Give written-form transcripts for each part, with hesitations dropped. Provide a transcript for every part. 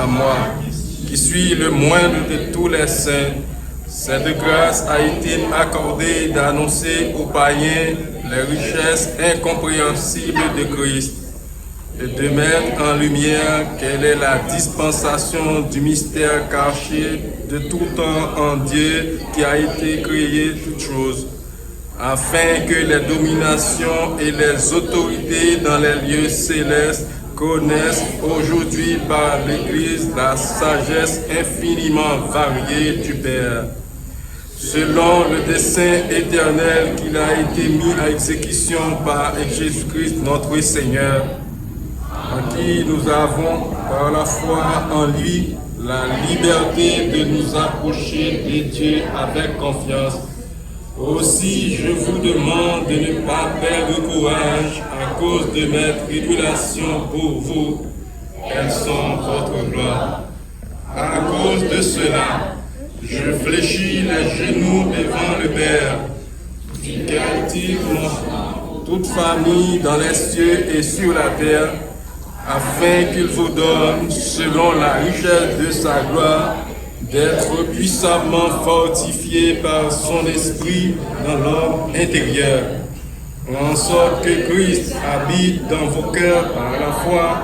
à moi, qui suis le moindre de tous les saints, cette grâce a été accordée d'annoncer aux païens les richesses incompréhensibles de Christ et de mettre en lumière quelle est la dispensation du mystère caché de tout temps en Dieu qui a été créé toutes choses, afin que les dominations et les autorités dans les lieux célestes connaissent aujourd'hui par l'Église la sagesse infiniment variée du Père, selon le dessein éternel qu'il a été mis à exécution par Jésus-Christ notre Seigneur, en qui nous avons, par la foi en lui, la liberté de nous approcher de Dieu avec confiance. Aussi, je vous demande de ne pas perdre courage à cause de mes tribulations pour vous. Elles sont votre gloire. À cause de cela, je fléchis les genoux devant le Père, quel titre toute famille dans les cieux et sur la terre, afin qu'il vous donne, selon la richesse de sa gloire, d'être puissamment fortifié par son esprit dans l'homme intérieur, en sorte que Christ habite dans vos cœurs par la foi,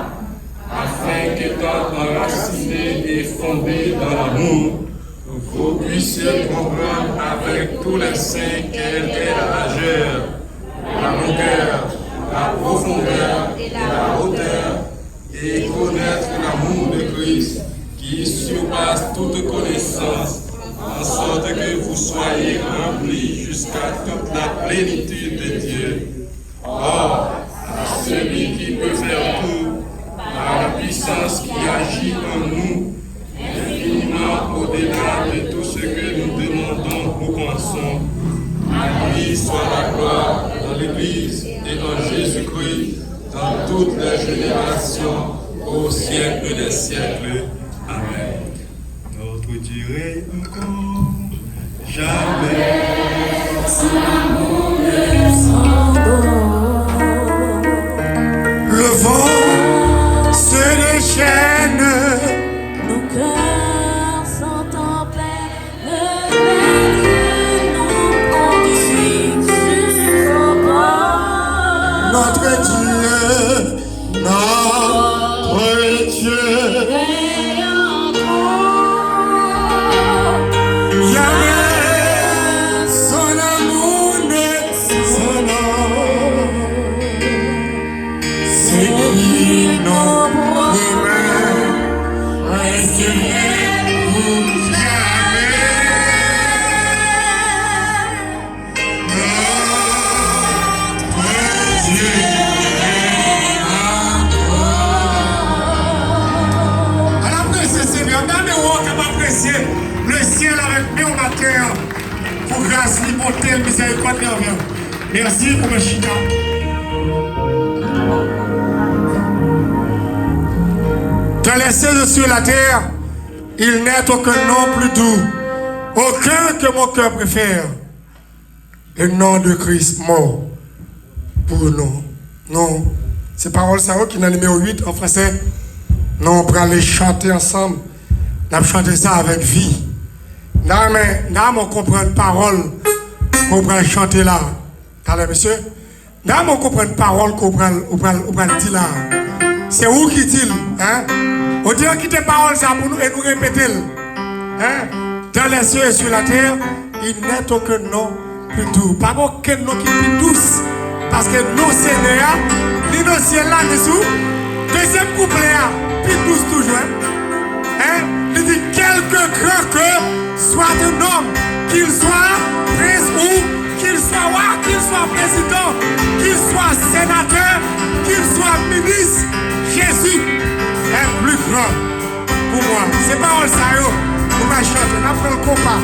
afin qu'étant enraciné et fondé dans l'amour, vous puissiez comprendre avec tous les saints quelle est la largeur, la longueur, la profondeur et la hauteur, et connaître l'amour de Christ qui surpasse toute connaissance, en sorte que vous soyez remplis jusqu'à toute la plénitude de Dieu. Or, à celui qui peut faire tout, par la puissance qui agit en nous, infiniment au-delà de tout ce que nous demandons ou pensons, à lui soit la gloire dans l'Église et en Jésus-Christ, dans toutes les générations, au siècle des siècles. Amen. Notre Dieu est encore jamais. Son amour sans don. Le vent se déchaîne. Nos cœurs sont en paix. Le Dieu nous conduit jusqu'au bord. Notre Dieu, notre Dieu. Le ciel avec nous au matin pour grâce, liberté, miséricorde. Merci pour le chita. Dans les cieux sur la terre, il n'est aucun nom plus doux, aucun que mon cœur préfère. Le nom de Christ mort pour nous. Non, c'est parole ça qui est dans le numéro 8 en français. Non, on pourra les chanter ensemble. On va chanter ça avec vie. Là, on comprend une parole qu'on va chanter là. Allez, monsieur. Là, on comprend une parole qu'on va dire là. C'est où qui dit, hein? On dirait qu'il y a des paroles ça pour nous et nous répéter. Hein? Dans les cieux et sur la terre, il n'est aucun nom plus doux. Pas aucun nom qui est plus douce. Parce que nos Seigneurs, ni nos ciels là, ni sous. Deuxième couplet, plus douce toujours. Hein? Il dit quelque grand que soit un homme, qu'il soit prince ou qu'il soit roi, qu'il soit président, qu'il soit sénateur, qu'il soit ministre, Jésus est plus grand pour moi. C'est pas all ça, yo. On va chanter, on apprend le compas.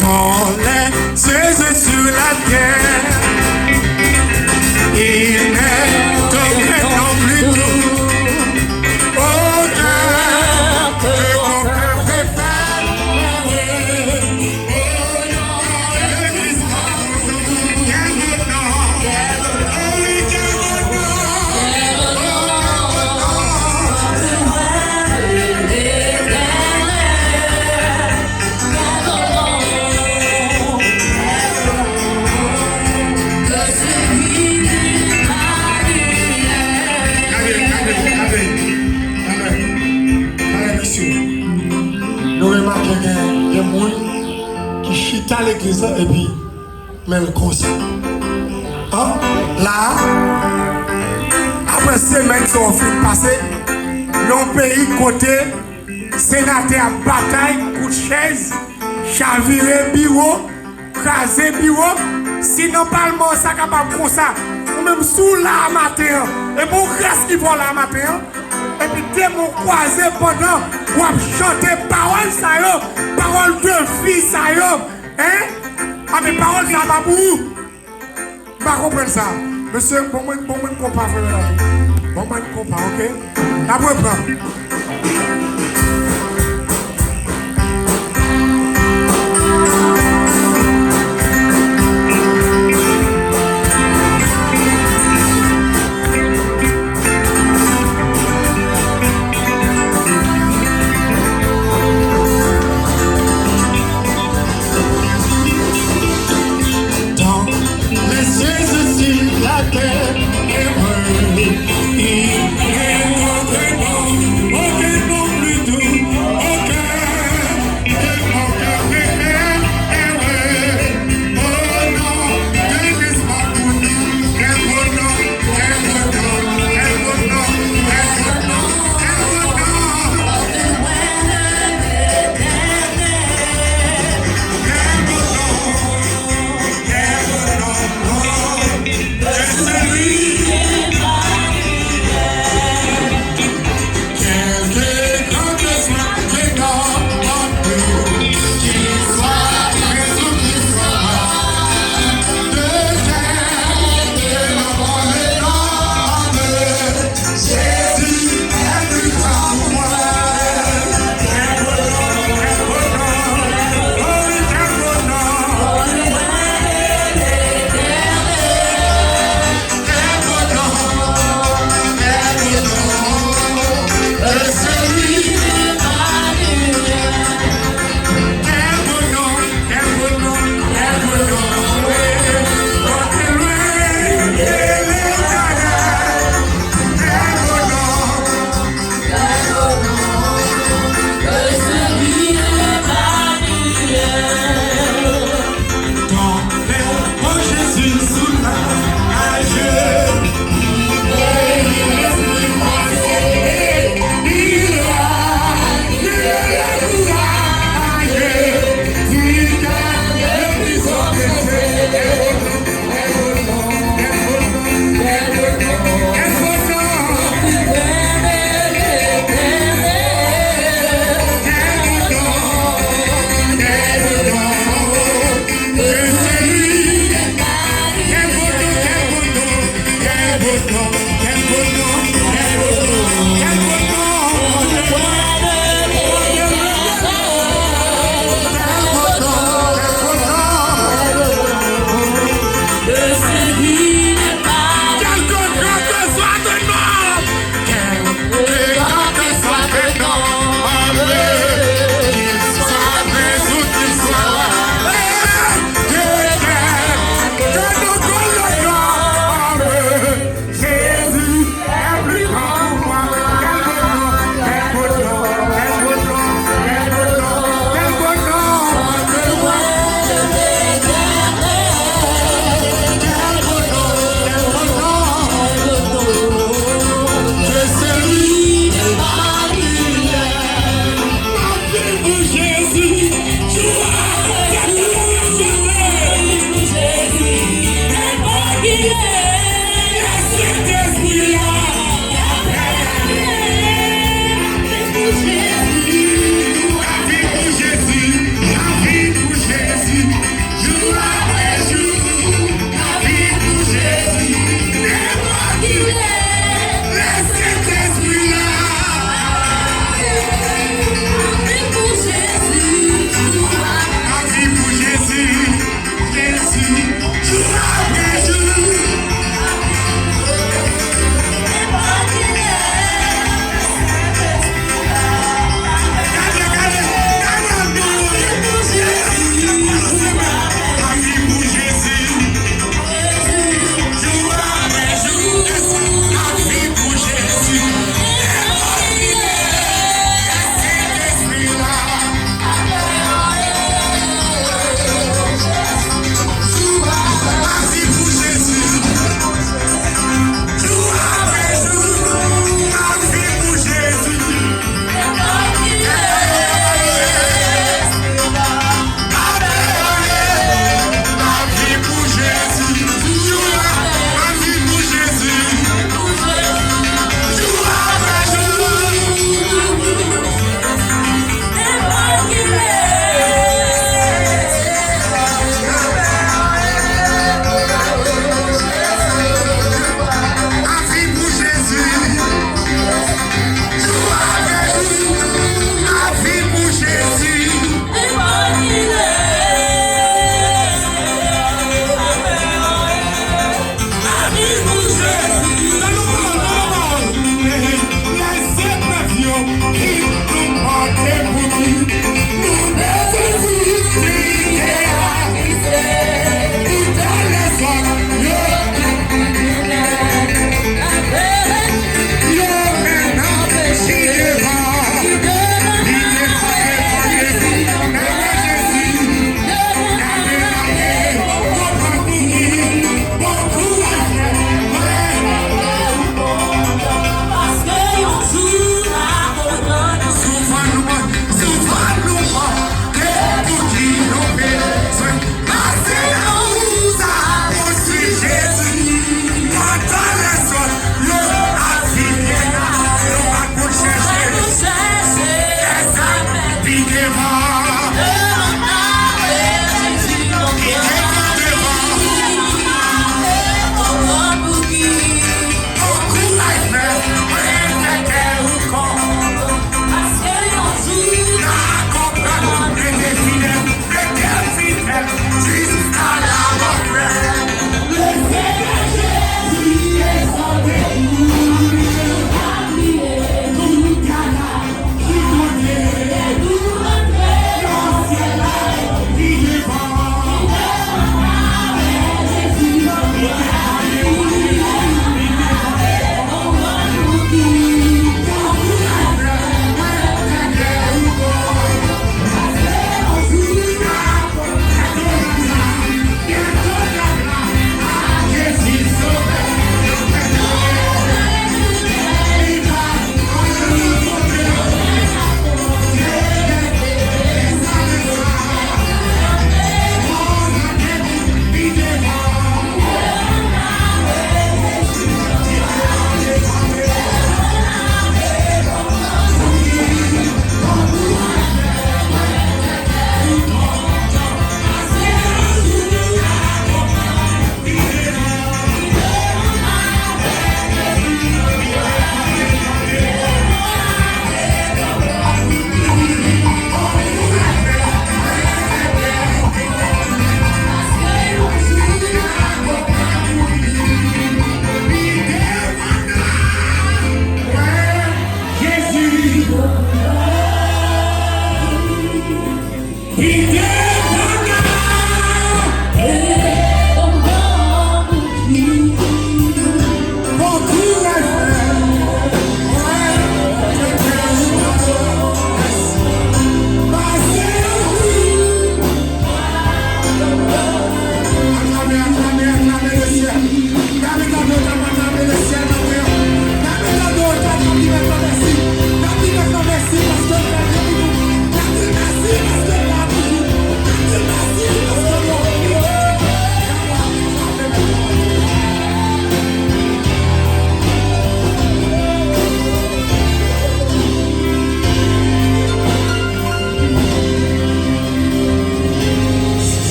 Dans les cieux et sur la terre, il n'est aucun nom plus doux, aucun que mon cœur préfère. l'église et puis, mais le conseil. Hein? Là, après semaine, sont fin passé, dans le pays côté, sénateur bataille, coup de chaise, chaviré bureau, crasé bureau, sinon parlement ça capable comme ça, ou même sous la matin, et mon grâce qui vole la matin, et puis dès mon croisé pendant, ou à chanter paroles ça yo, paroles de vie ça yo, hein? Ah mais paroles ça va pour vous. Pas comprendre ça. Monsieur, bon moi compas frère. Bon moi compas, OK? Après prend.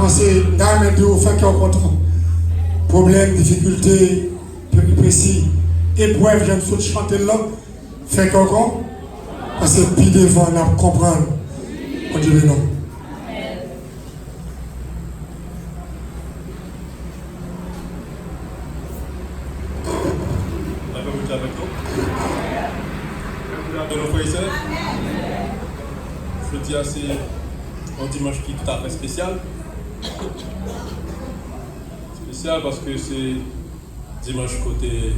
Parce que dans mes deux, fait qu'on rencontre problème, difficulté, péripéties, épreuve, j'aime surtout chanter là, fait qu'on parce que puis devant, on a comprendre. On dit non. Je dis c'est un dimanche qui est tout à fait spécial. Spécial parce que c'est dimanche côté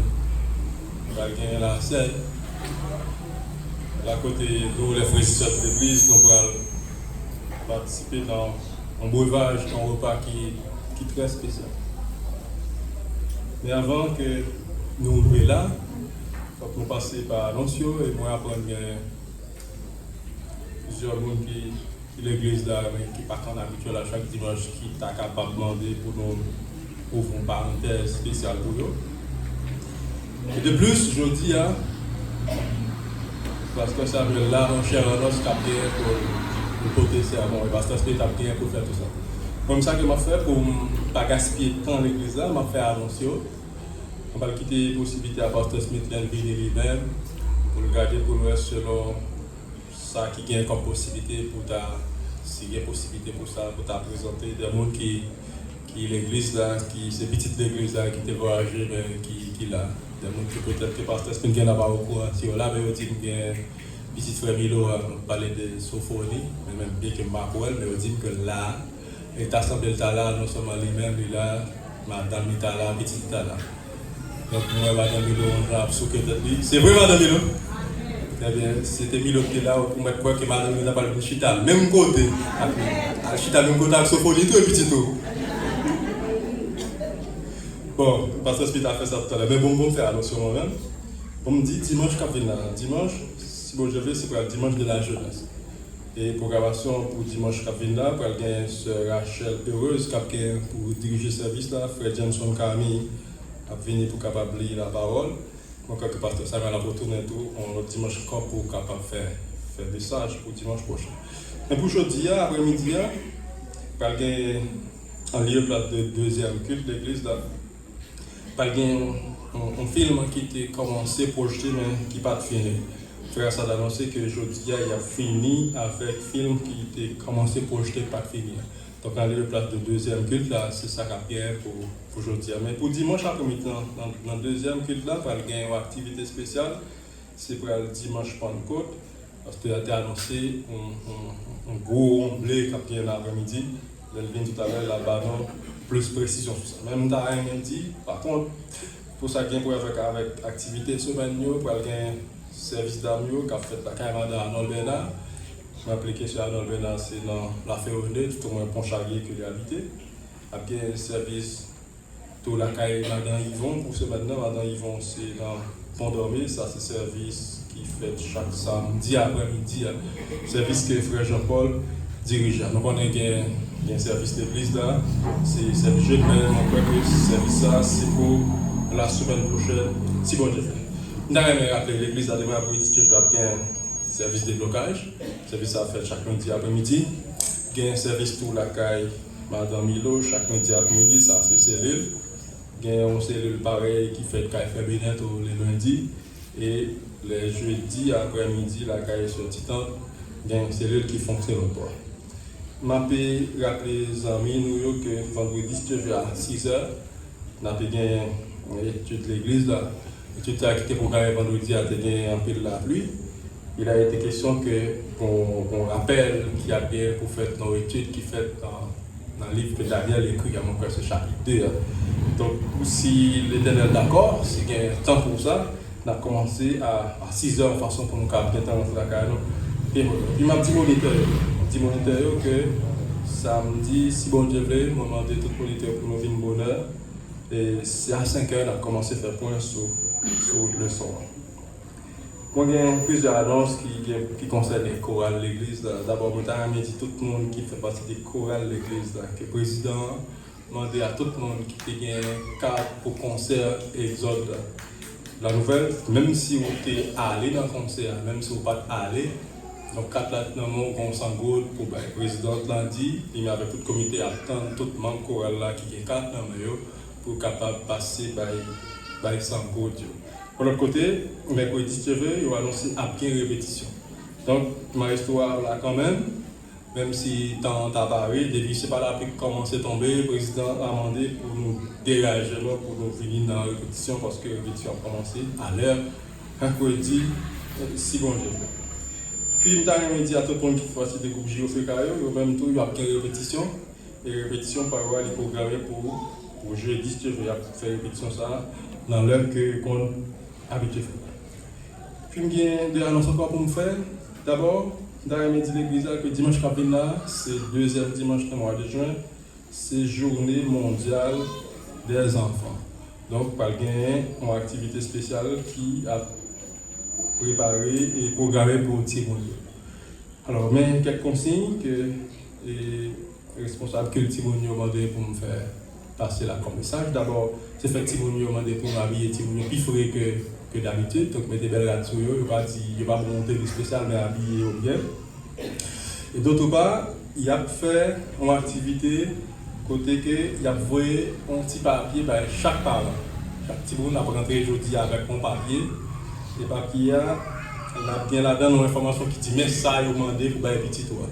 la scène. À côté de les frères et sœurs de l'église, nous allons participer dans un breuvage, un repas qui est très spécial. Mais avant que nous nous là, il faut que nous passions par l'Ancio et moi apprendre plusieurs personnes qui l'église là, qui partent en habituel à chaque dimanche, qui est capable de demander pour nous ouvrir une parenthèse spéciale pour eux. Et de plus, je dis, parce que ça veut là, mon cher Anos, qui a bien pour porter sermon, et parce que c'est bien pour faire tout ça. Comme ça que je fait pour ne pas gaspiller de temps à l'église là, je fait annoncer. On va quitter la possibilité à Pasteur Smith de venir lui-même pour le garder pour nous selon ça qui gagne comme possibilité pour ta, s'il y a possibilité pour ça, pour ta présenter des gens qui l'église là, qui c'est petite l'église là, qui t'est voyagé, mais qui là. Des gens qui peut-être que Pasteur Smith n'a pas au courant. Si on l'a, mais on dit que petit frère Milo parler de Sophonie, même bien que Marwell, mais on dit que là, il est assemblé là, non seulement lui-même, il est là, madame est là, petite est là. Donc, moi, madame Milo, on a souqué de lui. C'est vrai, madame Milo? Très bien, c'était Milo qui est là pour mettre quoi que madame Milo n'a pas le chita, même côté. Chita, même côté avec Sophonie, tout est petit tout. Bon, parce que Smith a fait ça tout à l'heure, mais bon, faire attention moi-même. On me dit dimanche quand vient là. Dimanche, si bon je vais, c'est pour le dimanche de la jeunesse. Et programmation pour dimanche quand vient là, pour gagner Sœur Rachel Heureuse, qui a pour diriger le service là, Frère Jameson Camille, a venu pour capable lire la parole. Donc, quand le pasteur Samuel a retourné tout, on dimanche encore pour capable faire message pour dimanche prochain. Mais pour aujourd'hui, après-midi, pour gagner en lieu de deuxième culte de l'église là. Par exemple, un film qui était commencé à projeter, mais qui n'est pas fini. Frère ça a annoncé que aujourd'hui, il a fini avec un film qui était commencé à projeter, pas fini. Donc, on a le place de deuxième culte, là, c'est ça qui est bien pour aujourd'hui. Mais pour dimanche après-midi, dans le deuxième culte, là, il y a une activité spéciale, c'est pour le dimanche Pentecôte, parce qu'il a été annoncé un gros blé qui vient l'après-midi. Je viens tout à l'heure là-bas, plus précision sur ça. Même dans rien dit, par contre, pour ça qu'il y a avec activité semaine, pour qu'il y ait un service d'amour qui a fait la carrière d'Arnold Bernard. Je m'appliquais sur Arnold Bernard, c'est dans la Féronée, tout au moins Pont-Charrier que j'ai habité. Après un service tout la carrière Madame Yvon, pour ce maintenant, Madame Yvon, c'est dans Pont-Dormé, ça c'est service qui fait chaque samedi après-midi, service que Frère Jean-Paul dirige. Donc on a un service d'église là, c'est service jeune, mais on croit que ce service là, c'est pour la semaine prochaine, si bon Dieu fait. Nous avons rappelé l'église là demain après-midi, que je vais bien un service de blocage. Le service à fait chaque lundi après-midi. Il y a un service pour la caille Madame Milo, chaque lundi après-midi, ça c'est cellule. Il y a une cellule pareil qui fait caille Frère Bénet les lundis. Et les jeudis après-midi, la caille sur Titan, il y a une cellule qui fonctionne pas. Je vais rappeler les amis que vendredi, si tu veux à 6h, nous avons une étude de l'église. L'étude qui a été programmée vendredi a été un peu de la pluie. Il a été question qu'on rappelle qu'il y a bien pour faire nos études qui fait dans le livre que Daniel écrit à mon cœur, ce chapitre 2. Donc, si l'Éternel est d'accord, si il y a un temps pour ça, on a commencé à 6h en façon pour nous capter dans la carrière. Et il m'a dit moniteur que samedi, si bon Dieu veut, m'a demandé tout moniteur pour nous venir bonheur. Et c'est à 5h qu'on a commencé à faire point sur le son. Moi, il y a plusieurs annonces qui concernent les chorales de l'église. D'abord, je vais dire tout le monde qui fait partie des chorales de l'église. Que le président a demandé à tout le monde qui a un cadre pour concert Exode. La nouvelle, même si vous êtes allé dans le concert, même si vous n'êtes pas allé, Donc, 4 là-dedans, on s'en goutte pour le président l'a dit, il y avait tout le comité à attendre, tout le membre choral là qui est 4 là, pour capable passer par s'en goutte. De l'autre côté, mercredi 19, il a annoncé à bien répétition. Donc, ma histoire là quand même si tant apparu, depuis c'est pas là pour commencer à tomber, le président a demandé pour nous dégager, pour nous venir dans la répétition, parce que la répétition a commencé à l'heure, mercredi, si bon Dieu. Puis, je dit à tout le monde qui fait partie des groupes JOFK, au même temps, il y a une répétition, et la répétition par rapport à les programmer pour jeudi, je vais faire répétition ça, dans l'heure qu'on a habitué. Puis, il y a des annonces encore pour me faire. D'abord, dans dit l'église que dimanche là, c'est le deuxième dimanche du mois de juin, c'est Journée mondiale des enfants. Donc, par gagner une activité spéciale qui a préparé et programmé pour Timounio. Alors, mais quelques consignes que les responsables que Timounio m'a demandé pour me faire passer là comme message. D'abord, c'est fait Timounio m'a demandé pour m'habiller Timounio plus frais que d'habitude, donc mettez belle radio, il ne va pas monter le spécial, mais habillé au bien. Et d'autre part, il a fait une activité côté que il a envoyé un petit papier par chaque parent. Chaque petit monde a rentré aujourd'hui avec un papier. Et papier, on a bien là-dedans une information qui dit mais ça, il a demandé pour les petits toi.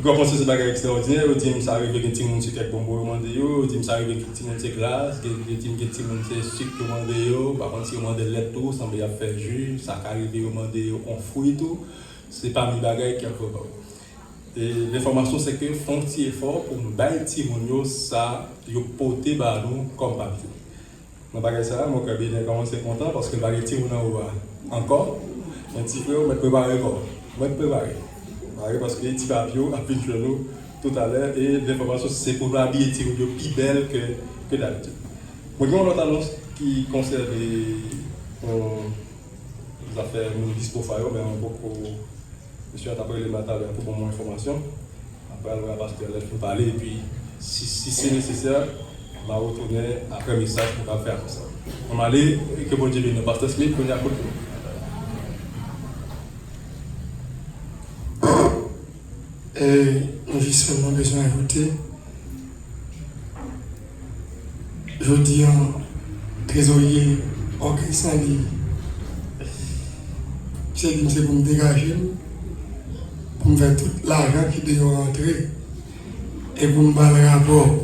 Il a pensé que c'est un bagage extraordinaire, il dit que ça arrive avec un petit monde qui est bon pour demander, il dit que ça arrive avec un petit monde qui est glace, il dit que un petit monde qui est sucre pour demander, par contre si on demande lait tout, ça va faire jus, ça arrive à demander on fouille tout, c'est pas mes bagages qui ont fait. Et l'information c'est que font un petit effort pour me bailler petit monde ça, il porter par nous comme papier. Mon bagage ça, mon cabinet commence à être content parce que le bagage petit monde encore un petit peu, on va préparer encore, on va préparer. Parce que les petits papiers a pris chez nous tout à l'heure et l'information c'est pour nous habiller les petits plus belle que d'habitude. Moi, j'ai une autre annonce qui concerne les affaires nous dispo faire, mais on beaucoup monsieur a appelé le matin pour mon information. Après, on va pasteur là pour parler et puis si c'est nécessaire, on va retourner après le message pour faire ça. On va aller que bon Dieu bénisse pasteur Smith pour nous accompagner. Et j'ai seulement besoin d'ajouter. Je dis en trésorier, en Christ, c'est pour me dégager, pour me faire tout l'argent qui doit rentrer et pour me faire le rapport.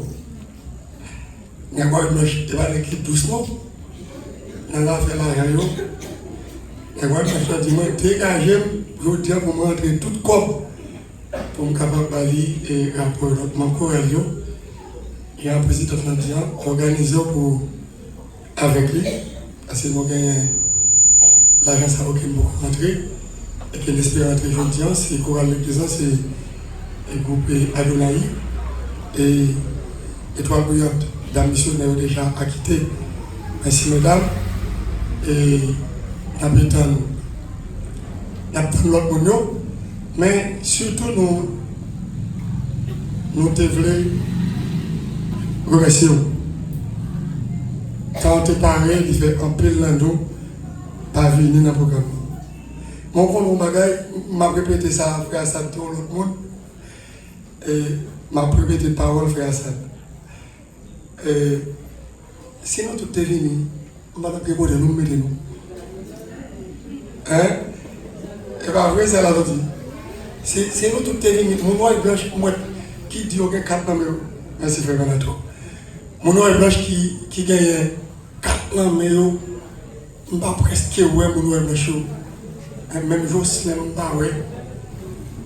Je ne vais pas doucement. Je vais faire l'argent. Je vais dégager, je vais dire pour me rentrer tout comme. Pour me capable d'aller et rapport mon corrélio et un président organisé pour avec lui parce que nous gagnons l'argent ça aucun beaucoup rentrer et que l'espère rentrer aujourd'hui c'est choral le présent c'est le groupe Adonai et trois brillantes dames missionnaires déjà acquitté. Merci mesdames et n'attendons l'autre monde. Mais surtout, nous devons remercier. Quand on te parle, il fait un peu de l'ando, pas venir dans le programme. Mon compte, m'a répété ça à frère Assad, tout l'autre monde. Et m'a répété parole frère Assad. Sinon, tout est venu, on va pas de nous mettre nous. Hein? Et bien, après, c'est la vie. C'est nous tout terminé. Mon noir et blanche qui dit qu'il y a 4 ans. Merci frère Banato. Mon noir et blanche qui gagne 4 ans, mais je ne sais pas presque où est mon noir et blanche. Même jour, je ne sais pas où.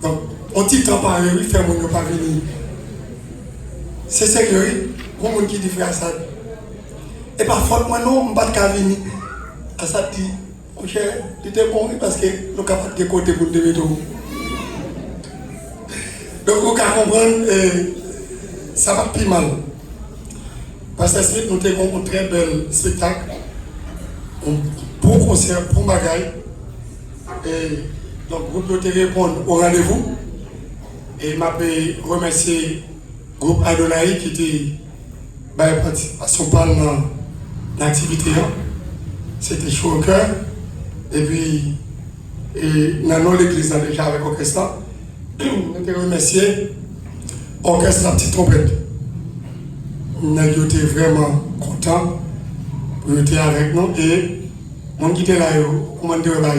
Donc, on dit temps par il fait mon pas venir. C'est sérieux, mon monde qui dit frère Assad. Et parfois, moi non, je ne sais pas venir. Assad dit, mon cher, tu es bon parce que nous sommes capables de côté pour te mettre. Donc, vous pouvez comprendre, ça va plus mal. Parce que Smith, nous avons un très bel spectacle, un beau concert, pour bagaille. Et donc, vous pouvez répondre au rendez-vous. Et je remercier le groupe Adonai qui était participation dans l'activité. C'était chaud au cœur. Et puis, Et dans l'église déjà avec l'orchestre, nous te remercier l'orchestre La Petite Trompette. Nous étions vraiment contents pour être avec nous et mon qui était là, comment dire là,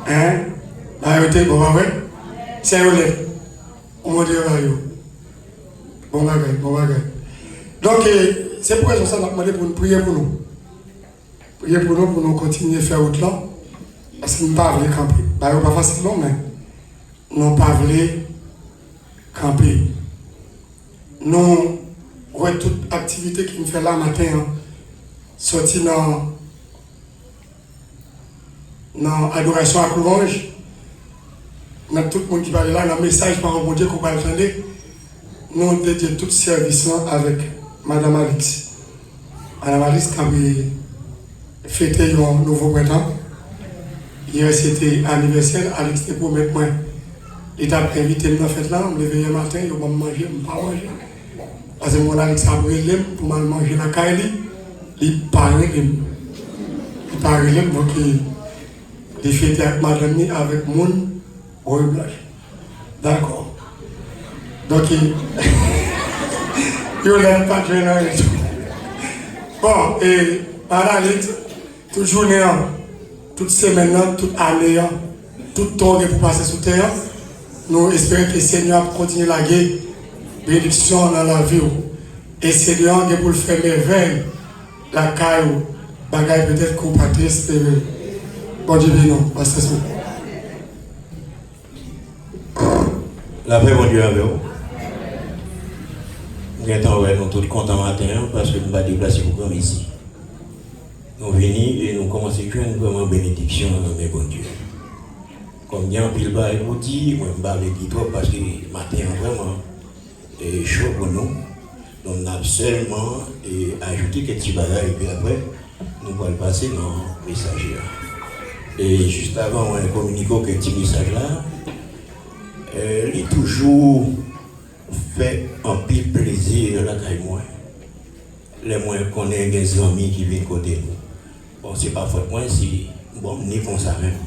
hein? Là, était bon, ouais. C'est eux, comment dire là, bon bagage, bon bagage. Donc, c'est pourquoi je suis demandé pour nous prier pour nous. Prier pour nous continuer à faire autre là. Parce que nous ne pouvons pas camper. Ce n'est pas facile, non, mais nous ne pouvons pas camper. Nous, ouais, toute activité qui nous fait là matin, hein, sorti dans l'adoration à louange, dans tout le monde qui parle là, dans le message par un bon Dieu qu'on va entendre, nous avons dédié tout ce service avec Madame Alix. Madame Alix qui a fêté un nouveau printemps. Hier c'était anniversaire, Alix était pour mettre moi. Il a invité nous à fête là, on me lever le matin, il m'a mangé, je ne pas manger. Parce que mon Alix a brûlé pour mal manger la caille, il parle, donc il fêté avec madame avec mon oeil blanche. D'accord. Donc il n'a pas de gênant et tout. Bon, et par Alix, toute journée, toute semaine, toute année, tout temps pour passer sous terre, nous espérons que le Seigneur continue la guerre, bénédiction dans la vie. Et le Seigneur pour le faire merveille, la caille, bagaille peut-être qu'on peut espérer. Bon Dieu, non, parce que la paix, mon Dieu, avec vous. Nous sommes tous contents matin parce que nous allons déplacer pour comme ici. Nous venons et nous commençons à faire une vraiment bénédiction dans mes bon Dieu. Comme bien pile bas et vous dit, moi je ne vais pas trop parce que le matin vraiment est chaud pour nous. Donc nous avons seulement ajouté quelques petits bagages et puis après nous allons passer dans le message. Et juste avant, on a communiqué quelques petits messages là. Il est toujours fait un pile plaisir là avec moi. Les moins qu'on ait des amis qui viennent côté nous. Bon, c'est pas faute moi, c'est bon, ni comme ça même.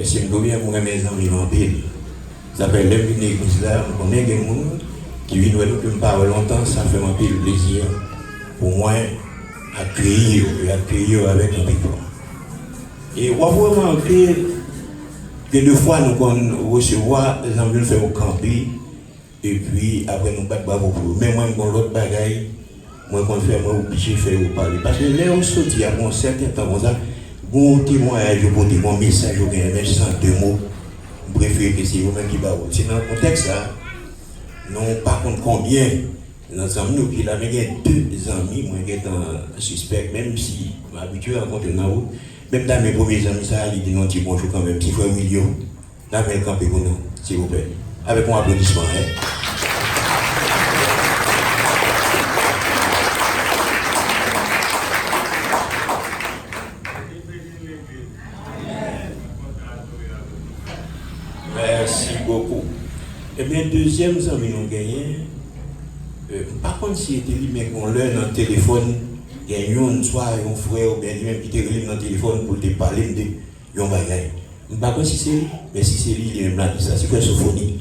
Si je bien moi mes amis en pile. Ça fait l'église là, on connaît des gens qui viennent nous qui me parlent longtemps, ça fait un pile plaisir pour moi accueillir avec un pile. Et on va vraiment que deux fois nous recevons les amis nous faire au camper et puis après nous battre bravo pour eux. Mais moi je l'autre bagaille. Moi, quand je fais, moi, obligé de faire parler. Parce que là, on sortit, il y a un certain temps, comme ça, bon témoignage, bon message, même sans deux mots, je préfère que c'est vous-même qui parlez. C'est dans le contexte, là, non, par contre, combien, nos amis, qui là, il y a deux amis, moi, qui sont suspects, même si je suis habitué à rencontrer dans vous, même dans mes premiers amis, ça, ils disent non, petit bonjour quand même, petit frère William, dans le campé pour nous, s'il vous plaît. Avec un applaudissement, hein. Merci beaucoup. Et bien, deuxième ami nous gagné. Par contre, si c'était lui, mais qu'on l'a dans le téléphone, il y a un soir, un frère, ou bien lui-même qui était dans le téléphone pour te parler de yon bagay. Je ne sais pas si c'est lui, mais si c'est lui, il est même là, c'est quoi Sophonie.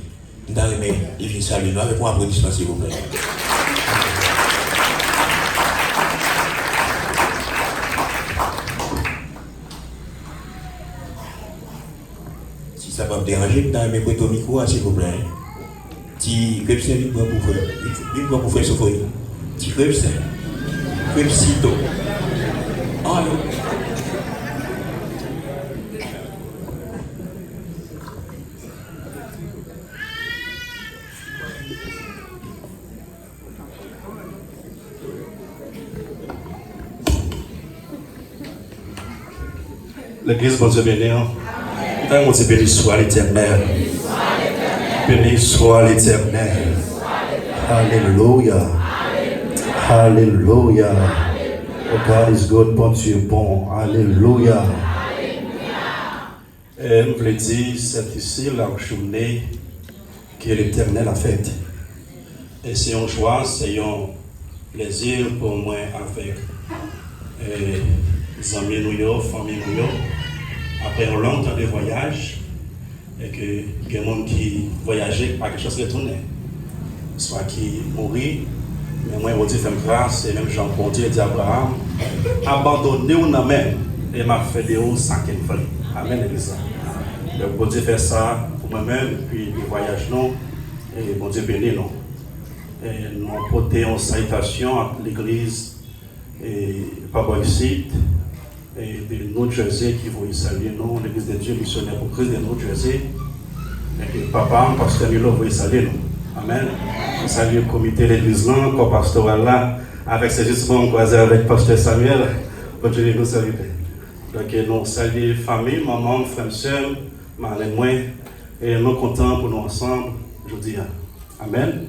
Dans le même, il vient saluer nous avec un applaudissement, s'il vous plaît. Ça va me déranger, dans mes potes au micro, s'il vous plaît. Petit Crepsen, il va pour faire Sophonie. Petit Crepsen. Crepsito. Ah, non. L'église, bon Dieu béni. On dit béni soit l'Éternel. Béni soit l'Éternel. Alléluia. Alléluia. Oh God is good, bon Dieu bon. Alléluia. Et nous voulons dire, c'est ici la journée que l'Éternel a faite. Et c'est une joie, c'est un plaisir pour moi avec les amis nous, famille nous. après un long temps de voyage, et que il y a des gens qui voyageaient, pas quelque chose qui retournait. Soit qui mourit, mais moi, je dis, fais grâce, et même Jean pour Dieu dit à Abraham, abandonnez-vous même, et m'a fait des hauts sans qu'il faille. Amen, Elisa. Donc, bon Dieu fait ça pour moi-même, puis le voyage, non, et bon Dieu bénit, non. Et nous portons une salutation à l'église, et Papa ici, et de New Jersey qui vont saluer, nous, l'église de Dieu missionnaire pour Christ de New Jersey, et que Papa, pasteur Milo, vous saluer, nous. Amen. Je salue le comité de l'église, le pastoral là, avec ses justement croisés avec pasteur Samuel. Bonne journée, nous saluons. Donc, nous saluons la famille, maman, frère, soeur, marraine, moi, et nous sommes contents pour nous ensemble, je dis. Amen.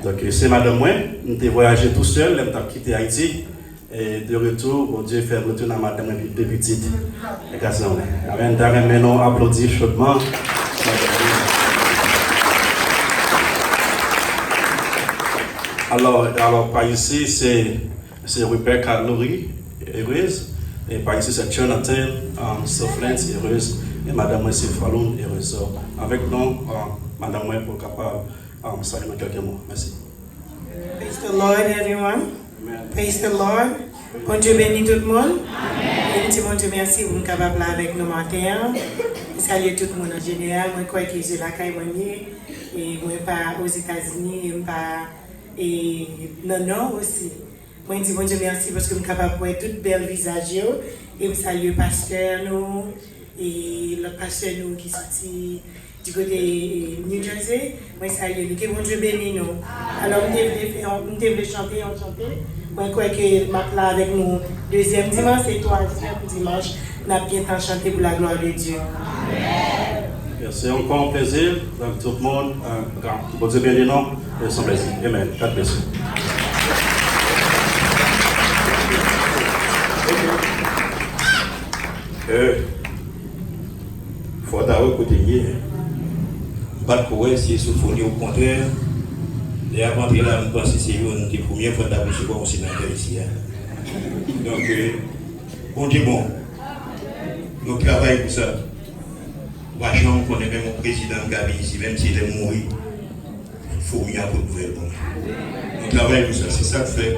Donc, c'est madame moi, nous avons voyagé tout seul, nous avons quitté Haïti, et de retour, bon Dieu fait retour à madame de petite. Amen. D'ailleurs, nous applaudissons chaudement. Alors, par ici, c'est Rebecca Laurie, heureuse. Et par ici, c'est Jonathan Soflens, heureuse. Et Madame Messi Falloun, heureuse. Avec nous, Madame Messi, pour capable de saluer quelques mots. Merci. Praise the Lord, everyone. Amen. Praise the Lord. Bon Dieu bénit tout le monde. Et petit bon Dieu merci pour nous capable là avec nous matin. Salut tout le monde en général. Moi, je crois que j'ai la caille et moi, pas aux États-Unis, et pas. Et non aussi. Moi, je dis bon Dieu merci parce que je suis capable de voir tout bel visage. Et je salue le pasteur nous, et le pasteur nous qui sorti du côté New Jersey. Moi, je salue nous. Que bon Dieu bénisse nous. Alors, nous devons chanter, on chanter. Moi, je crois que je suis là avec nous deuxième dimanche et troisième dimanche. Nous avons bien chanté pour la gloire de Dieu. Amen. C'est encore un plaisir avec tout le monde. Bon Dieu bénisse nous. Et son plaisir. Amen. God bless you. Il faut d'abord écouter. Pas de courir, si c'est au contraire. Et avant de là, je pense que c'est une des premières fois d'avoir joué au sénateur ici. Donc, on dit bon. Nous travaillons pour ça. Moi, on connaît même mon président Gabi ici, même s'il est mort. Il faut mieux pour nouvelle. Nous travaillons pour ça. C'est ça que fait.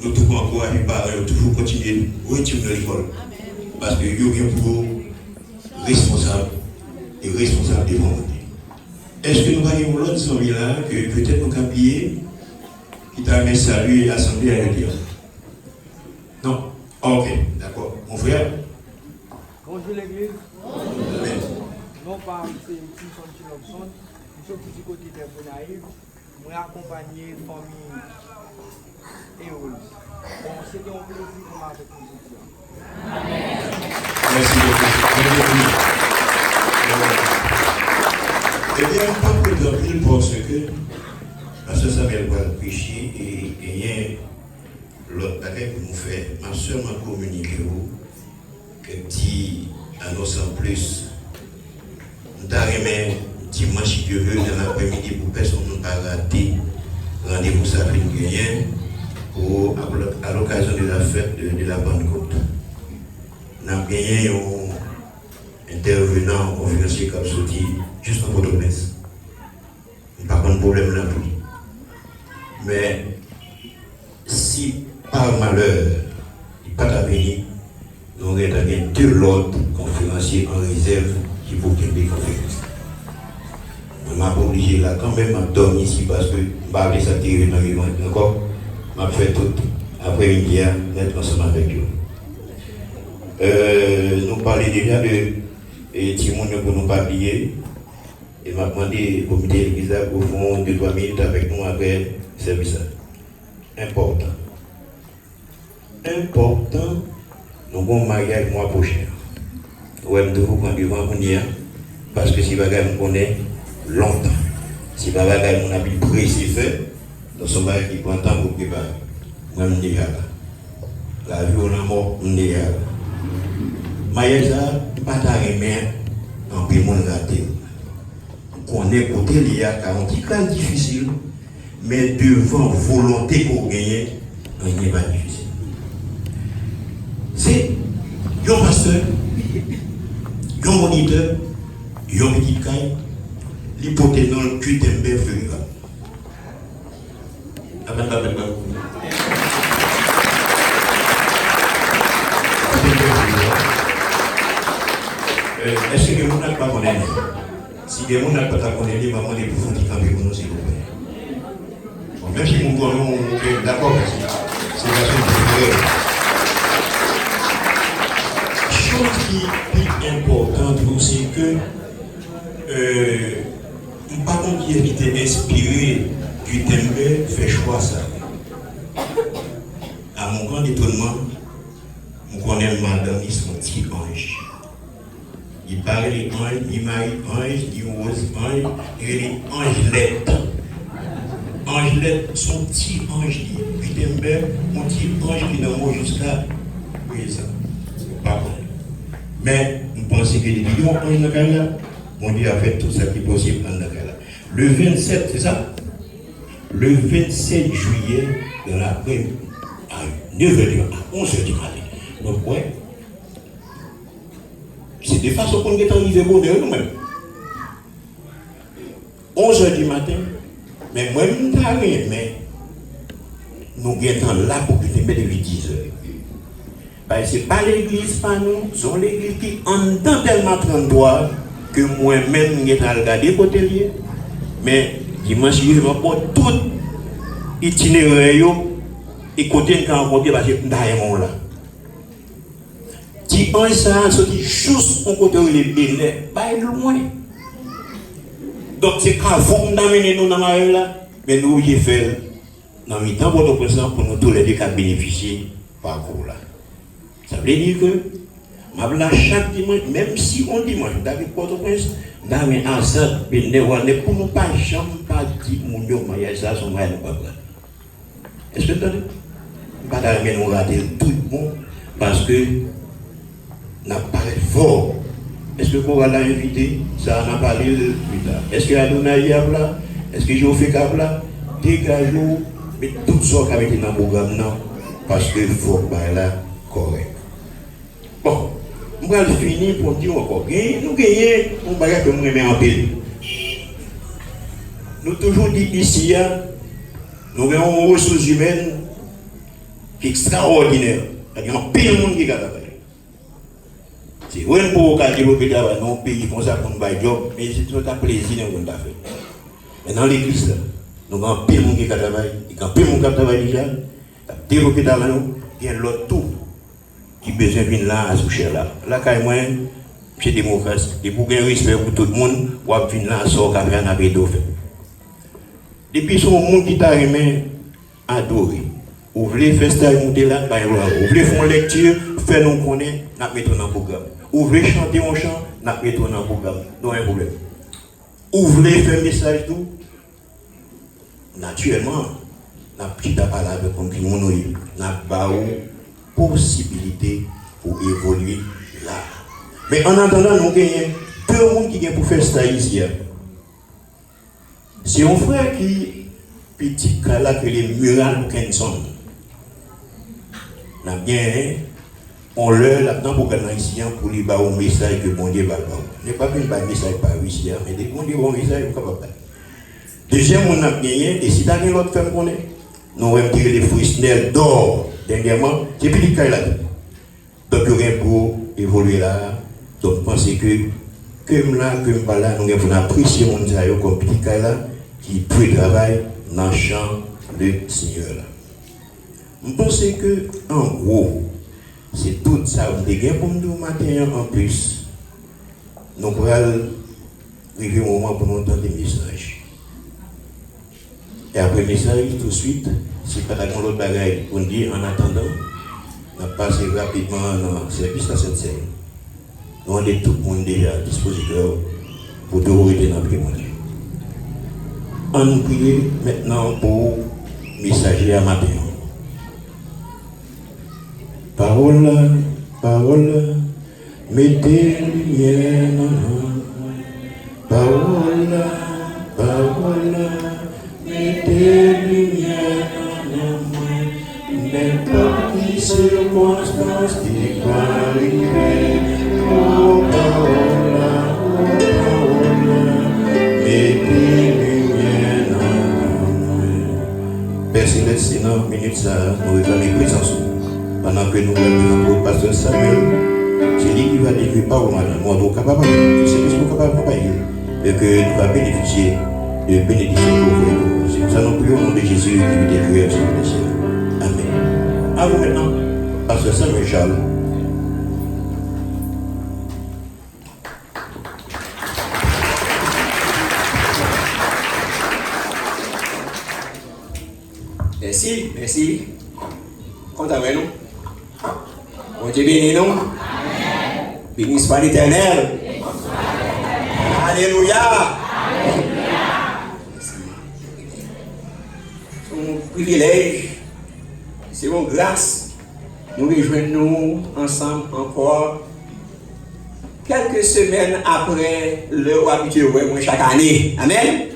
Nous devons encourager les parents, toujours continuer à retourner à l'école. Parce que nous sommes pour responsables et responsables devant nous. Est-ce que nous avons l'autre famille là que peut-être nous avons plié qui t'a mis salut et l'Assemblée à le dire? Non? Ok, d'accord. Mon frère? Bonjour l'église. Amen. Non pas c'est Timson Chilopson. Je suis du côté de Bonaïve. Je accompagné la famille heureuse. Bon, c'était un plaisir pour moi avec nous. Amen. Merci beaucoup. Eh bien, pas pour dormir parce que parce que ça vient de péché et rien l'autre bagage que nous faisons. Ma soeur m'a communiqué que petit annonce en plus. Nous avons dimanche de vœux dans l'après-midi pour personne ne pas rater rendez-vous ça fait gagner pour à l'occasion de la fête de la Pentecôte. Nous avons gagné un intervenant conférencier comme sorti juste en Port-au-Prince. Pas de problème là plus. Mais si par malheur il n'est pas venu, nous avons deux autres conférenciers en réserve qui vont gagner des conférences. Je suis obligé là quand même à dormir ici parce que je vais ça tirer dans les mains encore. Je vais faire tout après-midi à être ensemble avec eux. Nous parlons déjà de Timon pour nous pas oublier. Et m'a demandé au comité de l'église pour faire 2-3 minutes avec nous après le service. Important. Important, nous avons un mariage le mois prochain. Nous avons toujours prendre devant nous parce que si nous connaissons longtemps, si nous avons un habit précis fait, nous sommes qui prend temps pour préparer. Moi, je suis là. La vie ou la mort, je suis là. Mariage, pas de en plus, on raté. On est côté lié à 40 ans difficile, mais devant volonté pour gagner, rien n'est pas difficile. C'est un pasteur un moniteur, un petit caille, l'hypothèse dans le QTMB feu. Est-ce que vous n'avez pas connaître? Si vous n'avez pas connaître, vous allez pour faire camper pour nous, s'il vous plaît. Même si nous voulons, d'accord, c'est la chose de chose qui est importante, c'est que par contre, qui était inspiré du Tembe fait choix ça. À mon grand étonnement, on connaît madame, ils sont petits anges. Il parle les anges, il marie ange, il rose ange, et les angelettes. Angelettes sont petits anges, du Tembe, mon petit ange qui n'en va jusqu'à présent. Pas bon. Mais nous pensons que les millions d'anges dans le cas, mon Dieu a fait tout ça qui est possible dans le cas. Le 27, c'est ça? Le 27 juillet, dans l'après, à 9h à 11h du matin. Donc, ouais, c'est de façon qu'on est arrivé bonheur nous-mêmes. 11h du matin, mais moi, je ne sais rien, mais nous sommes là pour que nous mettions depuis 10h. Ce n'est pas l'église, pas nous, c'est l'église qui en dedans tellement 33 que moi-même, je suis regardé côté lié. Mais dimanche, je vais prendre tout itinéraire et côté quand on dit parce que nous là. Si on ça sorti juste au côté où les bénés, pas loin. Donc c'est quand vous d'amener nous dans la là, mais nous y fait dans le temps pour nous tous les deux qui bénéficier parcours là. Ça veut dire que chaque dimanche, même si on dimanche, David Port-au-Prince, dans mes enceintes, pour nous pas jamais pas dire mon Dieu, mariage ça, son mariage pas vrai. Est-ce que vous entendez? Pas d'arriver nous rater tout le monde parce que n'a pas fort. Est-ce que vous allez inviter? Ça n'a pas parlé plus tard. Est-ce que Adonai y a là? Est-ce que je fais cap là? Dégagez-vous, mais tout ça qui a été dans le programme, non, parce que il faut que là correct. Bon. On va finir pour dire encore, nous gagnons, on va que nous remettre en pile. Nous toujours dit ici, nous avons une ressource humaine qui est extraordinaire. Il y a un pile de monde qui est capable. C'est vrai pour développer dans un pays comme ça pour nous faire job, mais c'est tout un plaisir de nous faire. Mais dans l'église, nous avons un pile de monde qui est capable. Il y a un pile de monde qui est capable déjà. Développer dans nous, il y a l'autre tout. Qui besoin de venir là à soucher là. Là, quand même, c'est démocratie. Et pour gagner respect pour tout le monde, on va venir là à sortir avec un abédo. Depuis ce monde qui t'a remis adoré. Vous voulez faire ça, monter là, vous voulez faire une lecture, faire nous connaître, nous mettons dans le programme. Vous voulez chanter un chant, nous mettons dans le programme. Non, un problème. Vous voulez faire un message tout, naturellement, nous avons parlé avec un petit monde, nous avons possibilité pour évoluer là. Mais en attendant, nous avons deux monde qui viennent pour faire ça ici. C'est un frère qui, petit cas là, que les Murales Kenson. Nous avons bien, on leur là-dedans pour gagner ici pour lui faire un message que bon Dieu va faire. Ce n'est pas un message par ici, mais des bon Dieu va message pour capable. Deuxième, on a gagné, et si tu as l'autre femme qu'on est, nous avons tiré des fruits d'or. Dernièrement, c'est plus de cas là. Donc, il y a pour évoluer là. Donc, pensez que là, nous avons apprécié mon Dieu comme petit cas là, qui peut travailler dans le champ de Seigneur là. Je pense que, en gros, c'est tout ça. On a pour nous matin en plus. Nous allons arriver au moment pour nous entendre des messages. Et après le message, tout de suite, si pas dans l'autre bagaille, on dit en attendant, on a passé rapidement dans le service à cette scène. Nous avons tout le monde déjà dispositeur pour l'autorité dans le prière. On prie maintenant pour messager à matin. Parole, parole, mettez lumière dans nous. Parole, parole, mettez lumière dans nous. N'importe quelle circonstance qui va arriver, oh parole. que nous avons le pasteur Samuel, c'est lui qui va délivrer par madame. Moi, donc, capable, que c'est ce qu'on capable de et que nous allons bénéficier de bénédiction pour vous. C'est pour ça que nous prions au nom de Jésus qui nous délivre sur le ciel. Amen. À vous maintenant, pasteur Samuel Charles. Merci. Content avec nous. Bon Dieu béni nous. Béni soit l'Éternel. Alléluia. C'est un privilège, c'est une grâce. Nous rejoignons ensemble encore quelques semaines après le habitué chaque année. Amen.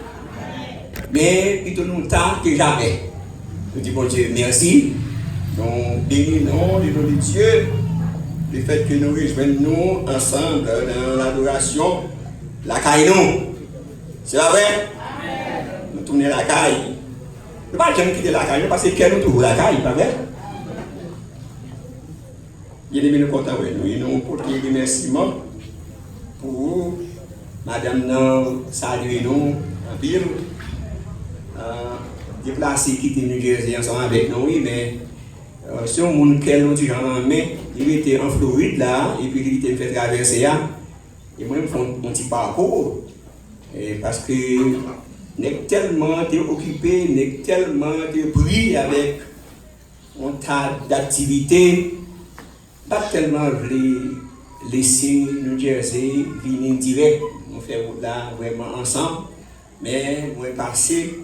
Mais plutôt longtemps que jamais. Nous disons, bon Dieu, merci. Nous bénissons le nom de Dieu, le fait que nous rejoignons ensemble dans l'adoration, la caille nous. C'est vrai? Nous tournons la caille. Nous ne pouvons pas quitter la caille parce que nous trouvons la caille, pas vrai? Il est nous content avec nous. Nous portons des remerciements pour Madame saluer nous en ville. Déplacé quitter New Jersey ensemble avec nous, oui, mais si on monde qui nous dit mais il était en Floride là, et puis il était fait traverser là, et moi je fais un petit parcours, parce que n'est tellement occupé, n'est tellement pris avec un tas d'activités, pas tellement laisser New Jersey venir direct, on fait là vraiment ensemble, mais moi passé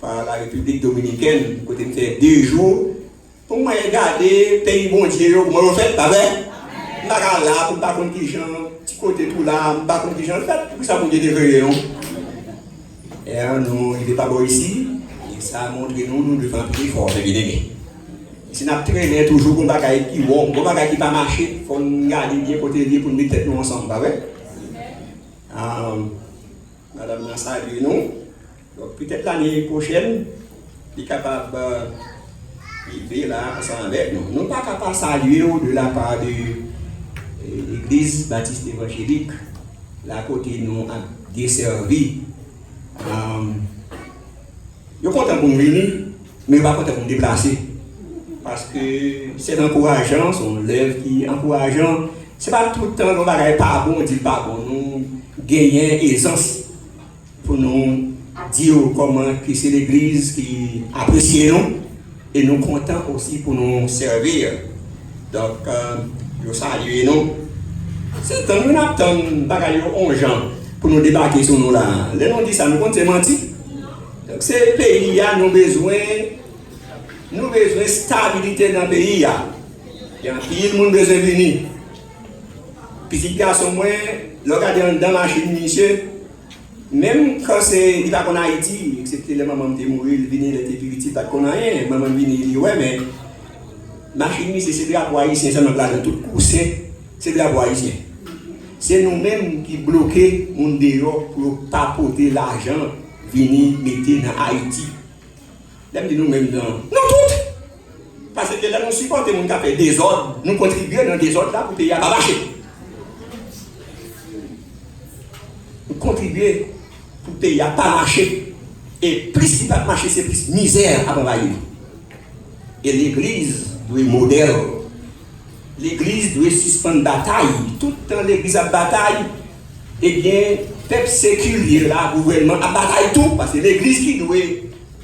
par la République dominicaine, côté de faire 2 jours, pour moi regarder pays bon Dieu, pour moi refaire, pas vrai? Je ne suis pas là pour ne pas contre qui gens, petit côté tout là, je ne suis pas contre qui gens, pour ça, pour Dieu déveiller. Et nous, il n'est pas bon ici, et ça a montré nous devons plus fort, évidemment. Si nous traînons toujours pour ne pas qui bon, pour ne pas qui pas marcher, il faut garder bien côté de pour nous mettre nous ensemble, pas vrai? Madame Nassa, nous. Donc peut-être l'année prochaine, il est capable de vivre là ensemble avec nous. Nous ne sommes pas capables de saluer de la part de l'Église baptiste évangélique, là côté nous a desservi. Je suis content pour nous venir, mais je ne suis pas content pour nous déplacer. Parce que c'est encourageant, son lèvre qui est encourageant. Ce n'est pas tout le temps qu'on va pas bon, on dit pas bon. Nous gagnons aisance pour nous dire comment que c'est l'Église qui apprécie nous et nous contents aussi pour nous servir. Donc, je salue nous. C'est temps nous attendons bagaille 11 gens pour nous débarquer sur nous là. Les gens disent ça, nous comptons mentir. Donc, c'est le pays qui a nous besoin de stabilité dans le pays. Il y a un pays qui a besoin de venir. Petit garçon, moi, le regardez dans la machine, monsieur. Même quand c'est il va en Haïti, excepté les mamans qui mourir, ils viennent les petits pas qu'on a rien, maman vient dire ouais mais machine c'est de la bois haïtien ça dans tout coussin, c'est de la bois haïtien. C'est nous-mêmes qui bloquons mon dehors pour pas porter l'argent venir mettre dans Haïti. Là nous-mêmes non tout. Parce que là nous supportons mon qui fait désordre, nous contribuons dans désordre là pour payer à pas marcher. Nous contribuons pour payer à pas marcher. Et plus il va marcher, c'est plus misère à envahir. Et l'Église doit modèle. L'Église doit suspendre la bataille. Tout le temps l'Église a bataille. Eh bien, peuple séculier, là, gouvernement a bataille tout. Parce que l'Église qui doit,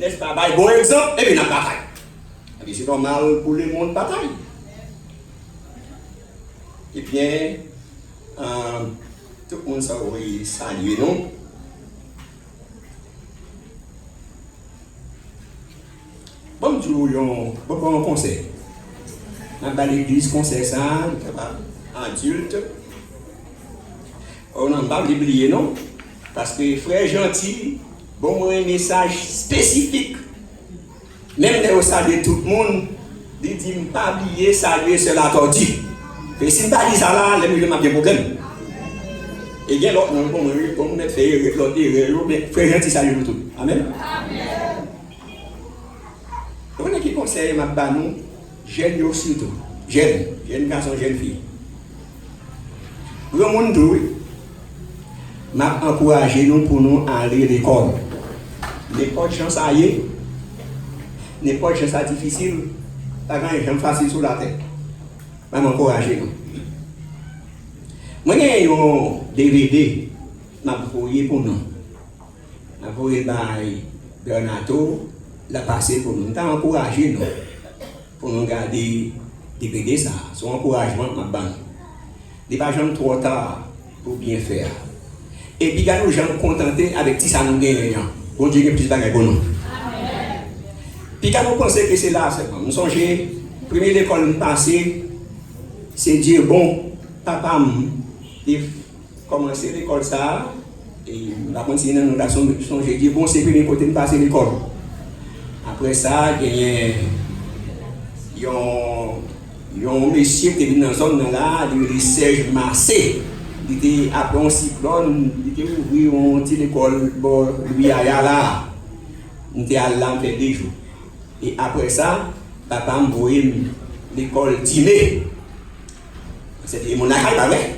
n'est-ce pas, bon exemple, et bien la bataille. Et c'est normal pour le monde bataille. Et bien, tout le monde s'en va saluer, non? Bon Dieu, bon conseil. Dans l'église, conseil ça, adulte. On n'a pas oublié, non? Parce que frère gentil, bon, un message spécifique. Même les saluer tout le monde, il dit pas oublier saluer sur la tortue. Et si je ne pas dit ça là, les gens ont des problèmes. Et bien l'autre, on va faire l'autre, mais frère gentil saluer tout. Amen. Vous qui conseille ma banou, j'aime surtout. jeune garçon, jeune fille. Grand monde tout, m'a encouragé nous pour nous aller à l'école. L'école chance à y n'est pas une chose difficile, pas grand chose facile sur la tête. Je m'encourager nous. Moi j'ai un DVD m'a envoyé pour nous. M'a envoyé par Bernardo l'a passé pour nous. T'as encouragé nous pour nous garder DVD ça, son encouragement m'a ban. Il pas jamais trop tard pour bien faire. Et puis nous gens contentés avec tout ça nous gagnons. Bon Dieu plus bagaille pour nous. Puis quand vous pensez que c'est là, c'est bon. Nous songez, première l'école passée, c'est dire bon, papa, il commencer l'école ça, et la continuer dans nous songer dire bon, c'est premier côté de passer l'école. Après ça, il y a un monsieur qui est venu dans la zone là, il Serge Massé. Il était après un cyclone, il était ouvert une petite école, lui à là. Il était allé là en fait 2 jours. Et après ça, papa m'a envoyé l'école dîner. C'était mon accueil, pas vrai?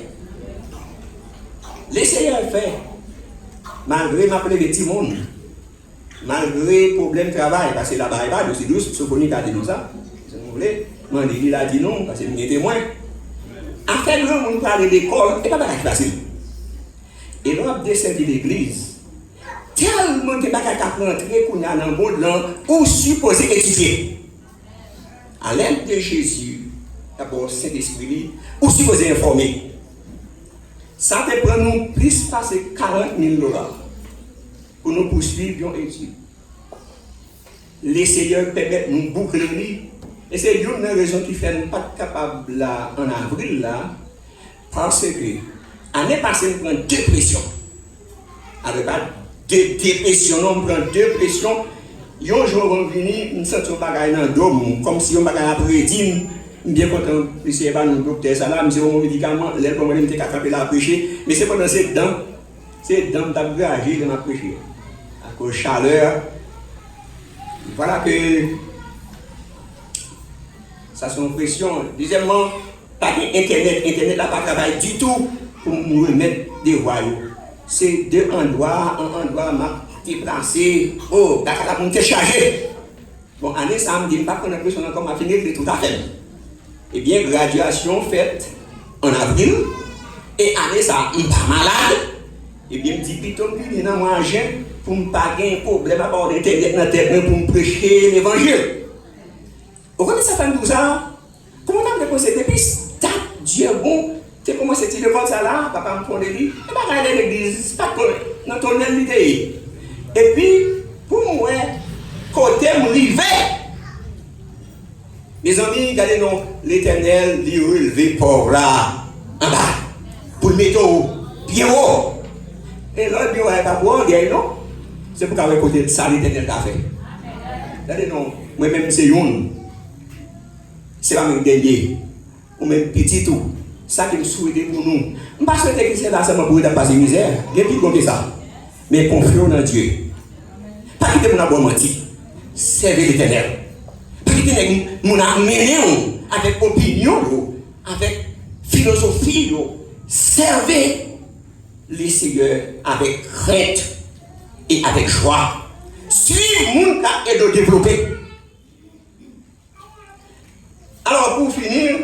L'essayeur fait, malgré m'appeler les petits monde, malgré problème de travail, parce que là-bas, il n'y a pas de douce, ce qu'on a dit nous ça. Si vous voulez, il a dit non, parce que nous témoin. En fait, nous, on parle de l'école, et pas facile. Et l'on a desservi l'église. Tellement de bagages à rentrer qu'on a dans le monde là, où supposé étudier. À l'aide de Jésus, d'abord Saint-Esprit, où supposé informer. Ça te prend nous plus passer 40 000 $ pour nous poursuivre une étude. Les seigneurs permettent nous boucler. Et c'est une raison qui fait nous pas capable là en avril là, parce que l'année passée nous prenons 2 pressions. Alors pas 2 dépressions, on prend 2 pressions. Un jour on vient, nous sentons bagaille dans le dos, comme si on bagaille après dit, bien content, monsieur pas nous docteur ça là, monsieur mon médicament, l'air pour moi me attraper la prêcher, mais c'est pendant ces dents, d'agir de ma prêcher. À cause de chaleur. Voilà que ça c'est une pression. Deuxièmement, pas Internet n'a pas travaillé du tout pour nous remettre des royaumes. C'est 2 endroits, un endroit m'a déplacé, oh, la monté chargé. Bon, année ça me dit pas qu'on a l'impression encore à finir de tout à fait. Eh bien, graduation faite en avril, et année ça, on pas malade. Eh bien, me dit plutôt que je dans moi pour ne pas avoir un problème à bord d'Internet dans la tête pour me prêcher l'évangile. Vous connaissez ça fait tout ça? Comment on a déposé des pistes? Dieu bon, tu comment c'est le vote ça là? Papa me prend des lits. Et pas aller à l'église, pas dans ton l'idée. Et puis, pour moi, côté me rivé. Mes amis, regardez non, l'Éternel lui relevé pauvre là, en bas, pour le mettre au pied haut. Et là, il n'y a pas de boire, non? C'est pour qu'avec côté ça, l'Éternel a fait. Regardez non, moi-même c'est une. C'est pas mon dernier, ou même petit tout. Ça qui me souhaite pour nous. Je ne pas souhaiter que c'est là seulement pour passer misère. Il y a plus comme ça. Mais confions dans Dieu. Pas quitter mon abonnement mentir. Servez l'Éternel. Pas quitter mon amener avec opinion, avec philosophie. Servez les seigneurs avec crainte et avec joie. Suivez mon cas et de développer. Alors pour finir,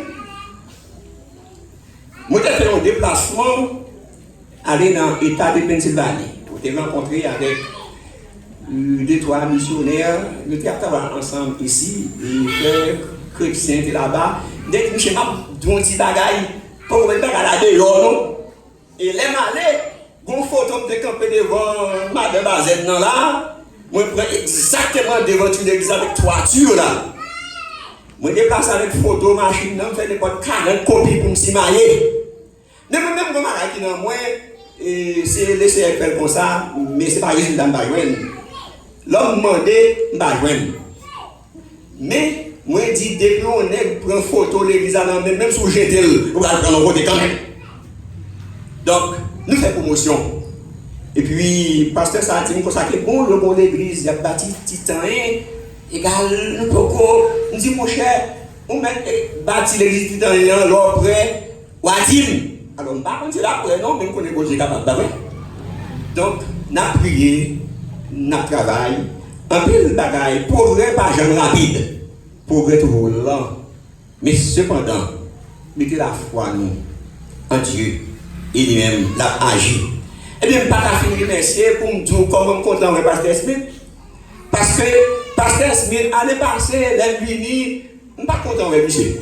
moi j'ai fait un déplacement aller dans l'État de Pennsylvanie. J'ai rencontré avec 2-3 missionnaires. Nous travaillons ensemble ici, les frères chrétiens étaient là-bas. Dès que je suis dans un petit bagaille, pour ne pas aller dehors. Et les malais, une photo de camper devant Madame Bazette là, moi je prends exactement devant l'église avec toiture là. Je me déplace avec photo, machine, je fais des 40 copies pour me simailler. Même si je suis dans moi, c'est laissé faire comme ça, mais ce n'est pas résultat de l'homme demandé, je ne vais pas. Mais, moi je dis, depuis qu'on prend photo de l'église, même si je j'étais, on va prendre un côté quand même. Donc, nous faisons promotion. Et puis, pasteur Sarti me consacre bon, le bon l'église, il a bâti titan, égal, nous dit mon cher, on met bâti l'église dans l'or près, ou à Dim. Alors, on ne pas c'est là après, non, même qu'on est posé capable. Donc, on a prié, on a travaillé, un peu de bagaille, progrès pas jamais rapide, progrès toujours lent. Mais cependant, mettez la foi nous, en Dieu, et lui-même l'a agi. Eh bien, je ne vais pas finir remercier pour me dire comment je compte avec Pasteur Smith. Parce que Pasteur Smith, l'année passée, l'invini, je ne suis pas content avec monsieur. Je ne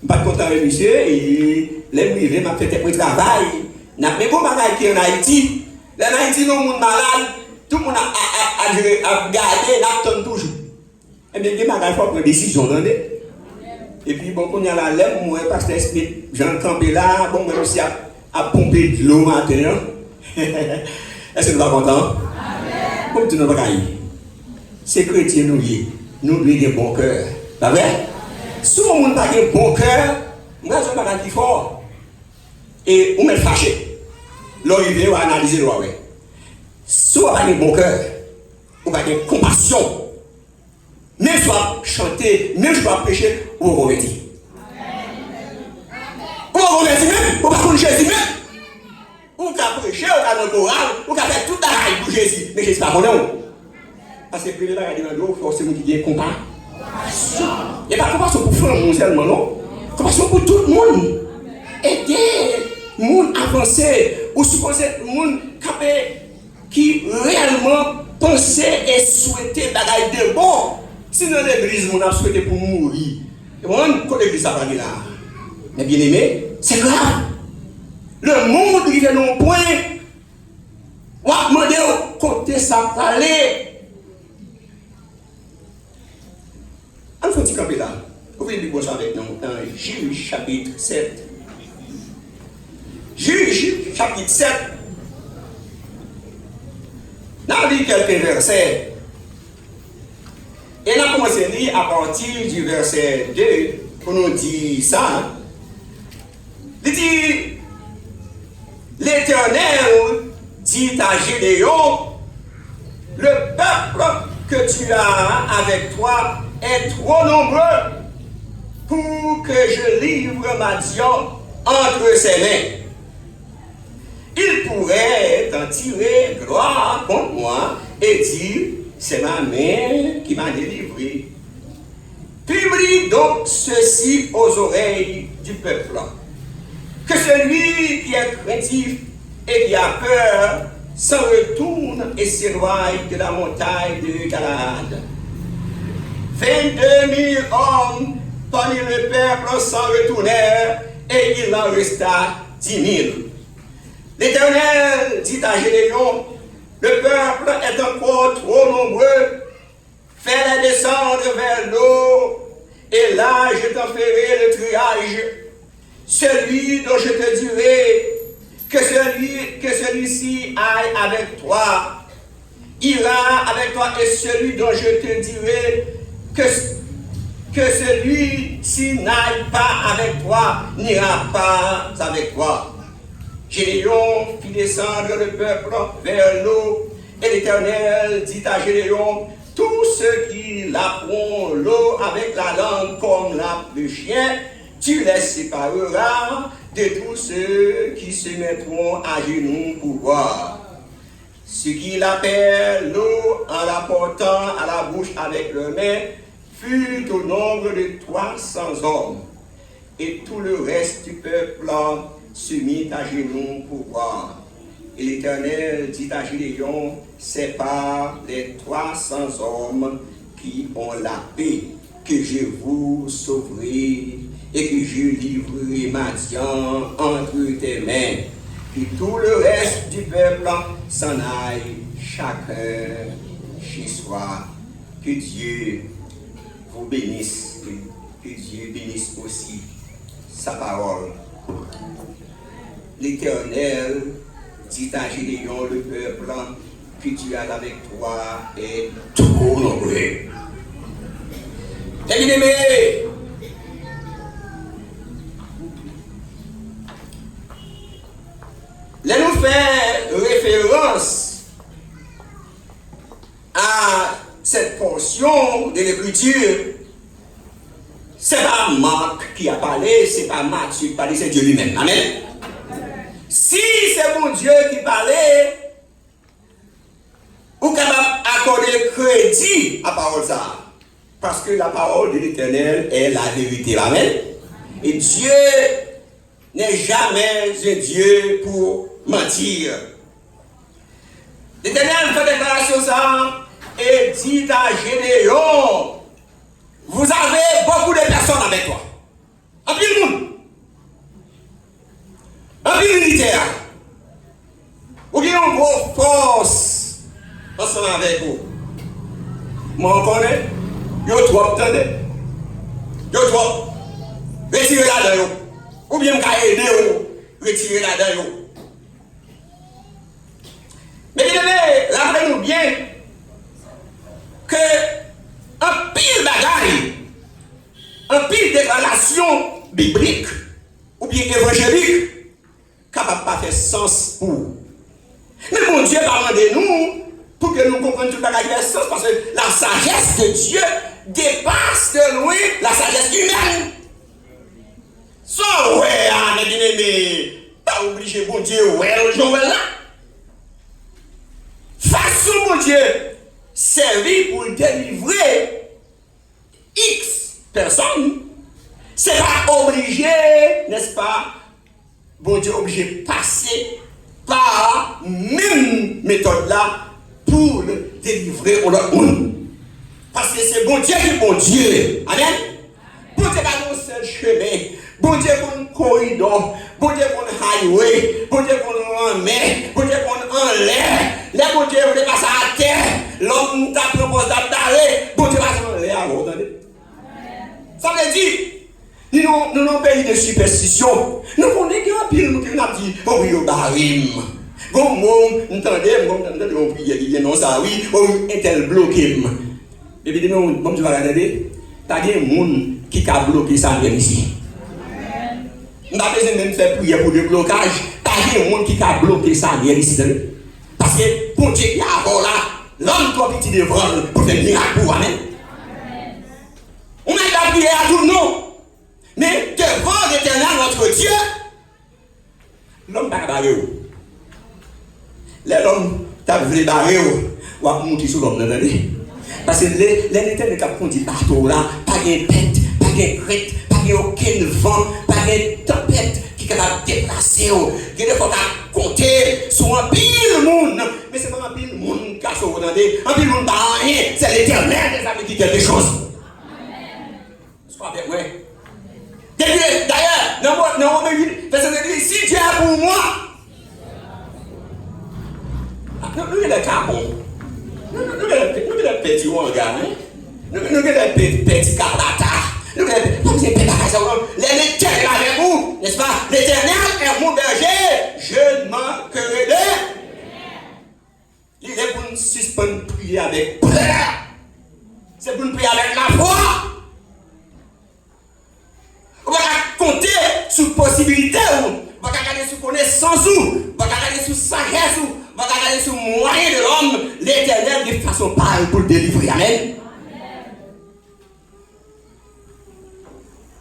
suis pas content avec monsieur, et l'invini m'a fait un travail. Mais bon, je suis en Haïti. En Haïti, nous sommes malades, tout le monde a gardé, n'attend toujours. Eh bien, il faut prendre une décision. Et puis, bon, quand il y a la lèvre, moi, Pasteur Smith, j'en campé là, bon, moi aussi, à pomper de l'eau maintenant. Est-ce que nous sommes contents? Comme tu n'as pas caillé. C'est chrétien, nous avons un bon cœur. Pas vrai? Si on n'a pas un bon cœur, moi, je ne vais pas dire fort. Et on est fâché. Là, il vient analyser le roi. Si on n'a pas un bon cœur, on va avoir compassion. Même je dois chanter, même je dois prêcher, on va convertir. On va convertir même, on va connaître Jésus même. On va prêcher, on va dans le choral, on va faire tout la pour Jésus. Mais Jésus ne pas connaît. Parce que le premier dans l'eau, forcément qui dit compassion. Et pas compassion pour faire seulement, non? Compassion pour tout le monde. Aider le monde à avancer. Ou supposer le monde qui réellement pensait et souhaitait bagaille de bon. Sinon l'église, on a souhaité pour mourir. Et moi, quand l'église a parlé là. Mais bien aimé, c'est grave. Le monde qui vient au point. On va demander au côté ça parler. On faut dire camper là. Ouvrez le Bible avec nous dans Juge chapitre 7. Juge chapitre 7. Nous avons lu quelques versets. Et on a commencé à lire à partir du verset 2 pour nous dire ça. Il dit, l'Éternel dit à Gédéon, le peuple que tu as avec toi est trop nombreux pour que je livre Madian entre ses mains. Il pourrait en tirer gloire contre moi et dire, c'est ma main qui m'a délivré. Publie donc ceci aux oreilles du peuple. Que celui qui est craintif et qui a peur s'en retourne et s'éloigne de la montagne de Galaad. 22 000 hommes parmi le peuple s'en retournèrent et il en resta 10 000. L'Éternel dit à Gédéon, le peuple est encore trop nombreux, fais-les descendre vers l'eau, et là je t'enverrai le triage. Celui dont je te dirai que celui-ci aille avec toi, ira avec toi, et celui dont je te dirai que celui-ci n'aille pas avec toi, n'ira pas avec toi. Gédéon fit descendre le peuple vers l'eau, et l'Éternel dit à Gédéon, tous ceux qui laveront l'eau avec la langue comme lave le chien, tu les sépareras de tous ceux qui se mettront à genoux pour boire. Ceux qui lavèrent l'eau en la portant à la bouche avec leurs mains furent au nombre de 300 hommes. Et tout le reste du peuple se mit à genoux pour boire. Et l'Éternel dit à Gédéon, sépare les 300 hommes qui ont la paix, que je vous sauverai et que je livrerai Madian entre tes mains. Puis tout le reste du peuple s'en aille, chacun chez soi. Que Dieu vous bénisse, que Dieu bénisse aussi sa parole. L'Éternel dit à Gédéon, le peuple que tu as avec toi est trop nombreux. Bien-aimés, là nous fait référence à cette portion de l'Écriture. c'est pas Marc qui a parlé, c'est pas Matthieu qui a parlé, c'est Dieu lui-même. Amen. Si c'est mon Dieu qui parlait, vous êtes capable d'accorder crédit à la parole ça. Parce que la parole de l'Éternel est la vérité. Amen. Et Dieu n'est jamais un Dieu pour mentir. L'Éternel fait déclaration ça et dit à Gédéon, vous avez beaucoup de personnes avec toi. En plus le monde. En plus militaire. Ou bien une grosse force ensemble avec vous. Moi on connaît. Yo trop, attendez. Yo trop. Retirez là-dedans. Ou bien m'ka aider vous. Retirez là-dedans. Mais bien aimé, rappelez-nous bien que un pile bagaille, un pile déclaration biblique ou bien évangélique, capable pas faire sens pour. Mais mon Dieu parle de nous pour que nous comprenions tout le bagaille fait sens parce que la sagesse de Dieu dépasse de loin la sagesse humaine. Ça, ouais, mes bien-aimés, pas obligé, bon Dieu, ouais, le jour là. Façon, mon Dieu, servir pour délivrer X personnes, c'est pas obligé, n'est-ce pas, bon Dieu, obligé de passer par la même méthode là pour le délivrer au monde. Parce que c'est bon Dieu qui est bon Dieu. Amen. Bon Dieu pas un seul chemin. Bon Dieu pour un corridor. Bon Dieu pour un highway. Bon Dieu pour un mer. Bon Dieu pour un l'air. Les bon Dieu voulait passer à terre. L'homme t'a proposé d'aller. Bon Dieu passe en l'air. Vous entendez? Ça veut dire, nous sommes un pays de superstition. Nous connaissons un pile qui nous dit, oh oui, au barim. Bon, nous entendons, on prie, il dit non, ça oui, oh oui, est-elle bloqué? Évidemment, comme tu vas regarder, tu as des gens qui ont bloqué ça ici. On n'a pas besoin de même faire prière pour le blocage. Tu as des gens qui ont bloqué ça ici. Parce que pour Dieu, il y a avant là, l'homme trop petit devant pour faire miracle pour Amen. On a la prière à tout le monde. Mais devant l'Éternel, notre Dieu, l'homme n'a pas barré. L'homme t'a voulu barrer ou a monté sur l'homme. Parce que l'Éternel qui a conduit partout là, pas de pète, pas de crête, pas de aucun vent, pas de tempête qui est capable de déplacer. Il faut compter sur un pile monde. Mais ce n'est pas un pile monde qui a sauvé. Un pile monde n'a rien. C'est l'Éternel qui a dit quelque chose. Je crois bien, oui. D'ailleurs, non, si Dieu est pour moi, nous avons le carbone. Nous avons le petit ouanga. Nous avons le petit carlata. Nous avons le petit l'Éternel avec vous, n'est-ce pas? L'Éternel est mon berger. Je ne manquerai de. Il est pour nous suspendre prier avec peur. C'est pour nous prier avec la foi. On va compter sur possibilité, on va regarder sur connaissance, on va regarder sur sagesse, on va regarder sur moyen de l'homme, l'Éternel de façon pareille pour le délivrer. Amen.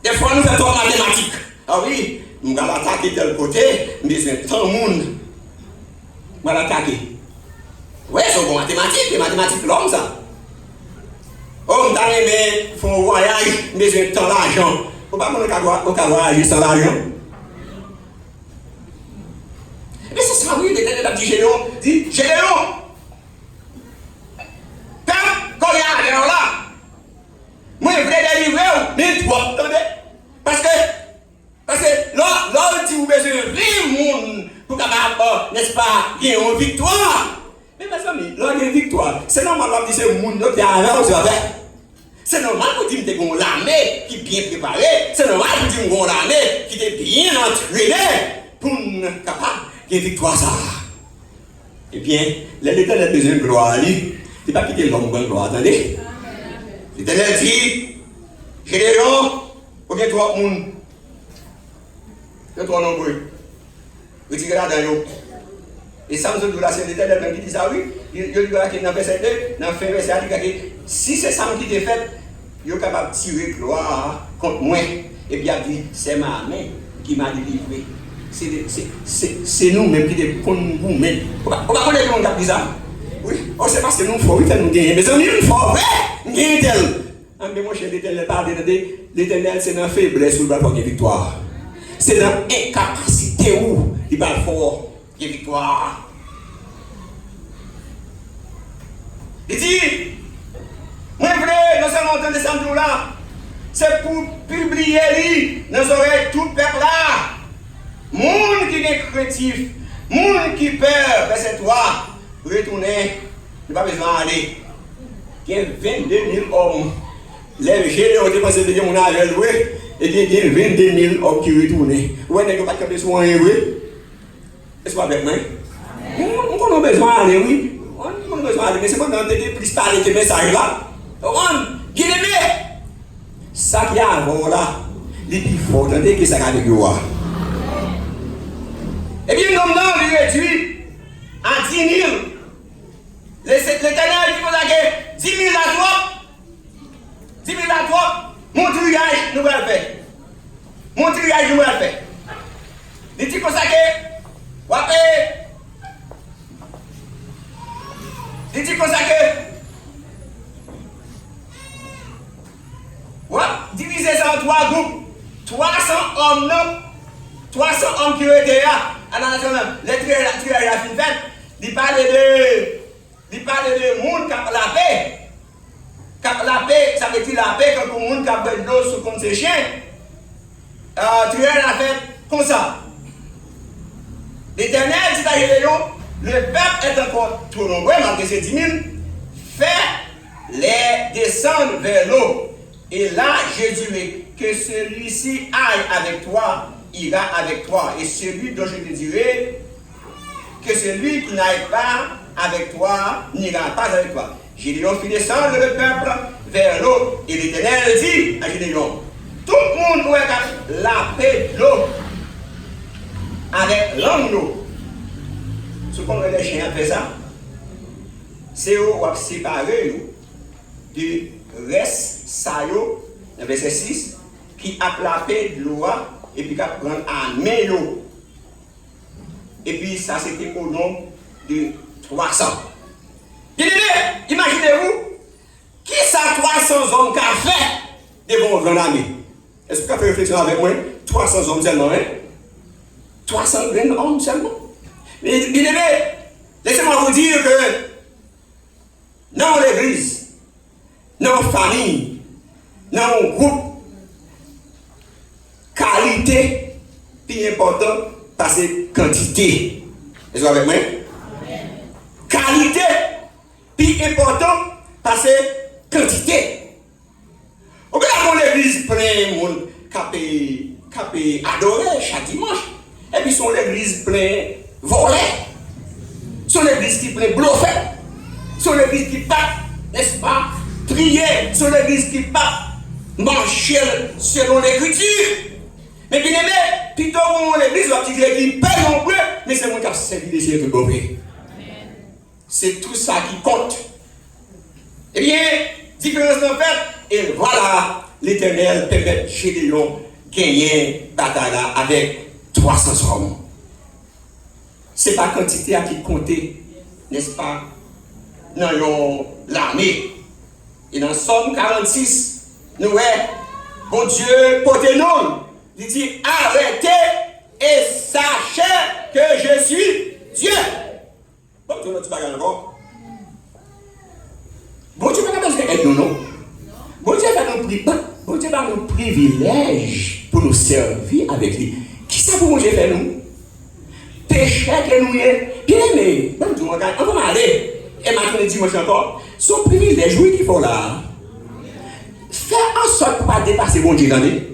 Des fois nous faisons mathématiques. Ah oui, on va l'attaquer tel côté, mais c'est tant de monde. On va l'attaquer. Oui, c'est bon mathématiques, les mathématiques l'homme ça. Oh, on t'a aimé, il faut un voyage, mais c'est tant d'argent. On ne peut pas voyager sans l'argent. Mais c'est ça, oui, l'Éternel a dit Gédéon, quand il y a l'argent là, moi je voulais délivrer, mais tu vois, attendez. Parce que là, on dit vous avez besoin de monde pour capable, n'est-ce pas, gagner une victoire. Mais mes amis, là, il y a une victoire. C'est normal de dire que c'est le monde qui a l'argent, tu vas faire. C'est normal pour dire que tu as l'armée qui est bien préparée. C'est normal pour dire que tu as l'armée qui est bien entraînée pour être capable de victoire. Ça. Eh bien, l'Éternel a besoin de gloire. Il ne pas quitter l'homme de gloire. Attendez. L'Éternel dit, Gédéon, pour que toi, monde, que toi, nombreux, retirez la dans l'eau. Et ça, nous avons c'est l'Éternel qui dit ça, oui. Il dit dans verset 2, dans le verset 2, si c'est ça qui t'est fait, ils sont capables de tirer gloire contre moi. Et puis il a dit, c'est ma main qui m'a délivré. C'est nous-mêmes qui dépendons de nous-mêmes. On va connaître le monde qui a dit ça. Oui, oh, c'est parce que nous faut nous gagner. Mais amis, nous faut vrai, gagner tel. Mais mon cher, l'Éternel, c'est dans la faiblesse où il va avoir une victoire. C'est dans l'incapacité où il va avoir une victoire. Il dit, moi je voulais, non seulement entendre ce jour là, c'est pour publier dans les oreilles tout le peuple là. Monde qui est craintif, monde qui peur, verset 3, retournez, il n'y a pas besoin d'aller. Il y a 22 000 hommes. Les généraux ont dépensé de mon âge, et il y a 22 000 hommes qui retournent. Ouais, n'est-ce pas capable de soigner, oui? Est-ce pas avec moi? On a besoin d'aller, oui. On a besoin d'aller, mais c'est pas dans le plus parler de message là. On, qui l'aimait? Ça qui a avant là, il est fort, attendez que ça va avec vous. Eh bien, nous avons réduit à 10 000. L'Éternel dit qu'on a 10 000 à toi. 10 000 à toi. Mon triage, nous allons le faire. Mon triage, nous allons le faire. Il dit qu'on a il dit qu'on a diviser ça en 3 groupes. 300 hommes, non? 300 hommes qui ont été là. Les triages à fin fait. Il parle de monde qui a la paix. La paix, ça veut dire la paix quand le monde qui a de l'eau sous contre ses chiens. Triage a fait comme ça. L'Éternel dit à Gédéon, le peuple est encore trop nombreux, malgré ces 10 000. Fais-les descendre vers l'eau. Et là, je dirai que celui-ci aille avec toi, ira avec toi. Et celui dont je te dirai que celui qui n'aille pas avec toi, n'ira pas avec toi. Gédéon fit descendre le peuple vers l'eau. Et l'Éternel dit à Gédéon, tout le monde doit la paix de l'eau avec l'eau. Ce qu'on veut les chiens fait ça, c'est eux qui ont séparé du reste, ça y verset 6, qui a la paix de l'eau et puis qui a pris en main. Et puis ça c'était au nom de 300. Imaginez-vous, qui ça 300 hommes qui a fait devant une grande armée? Est-ce que vous avez fait réflexion avec moi? 300 hommes seulement, hein? 300 hommes seulement. Mais laissez-moi vous dire que dans l'église, dans la famille, dans le groupe, qualité plus important parce que quantité. Est-ce que vous avez avec moi? Qualité plus important parce que quantité. Au cas où l'église plein de monde qui a adoré chaque dimanche, et puis son l'église plein volé, son l'église qui plein bluffé, son l'église qui pas, n'est-ce pas, prier, son l'église qui pas marcher selon l'écriture. Mais bien aimé, plutôt l'église va dire qu'il paye non plus, mais c'est moi qui a servi les yeux de Bové. C'est tout ça qui compte. Eh bien, différence en fait, et voilà, l'Éternel permet Gédéon gagner bataille avec 300 hommes. Ce n'est pas la quantité à qui compter, n'est-ce pas, dans l'armée. Et dans Somme 46, nous voyons, bon Dieu, portez-nous, il dit, arrêtez et sachez que je suis Dieu. Bon Dieu, tu vas encore. Bon Dieu, pas besoin d'être nous, non. Bon Dieu va nous privilège pour nous servir avec lui. Qui ça pour Dieu faire nous? Péché que nous est. Bien aimé, bon Dieu, on va aller. Et maintenant, dimanche encore, son privilège, oui, qu'il faut là. Fais en sorte pour ne pas dépasser mon Dieu dans l'année.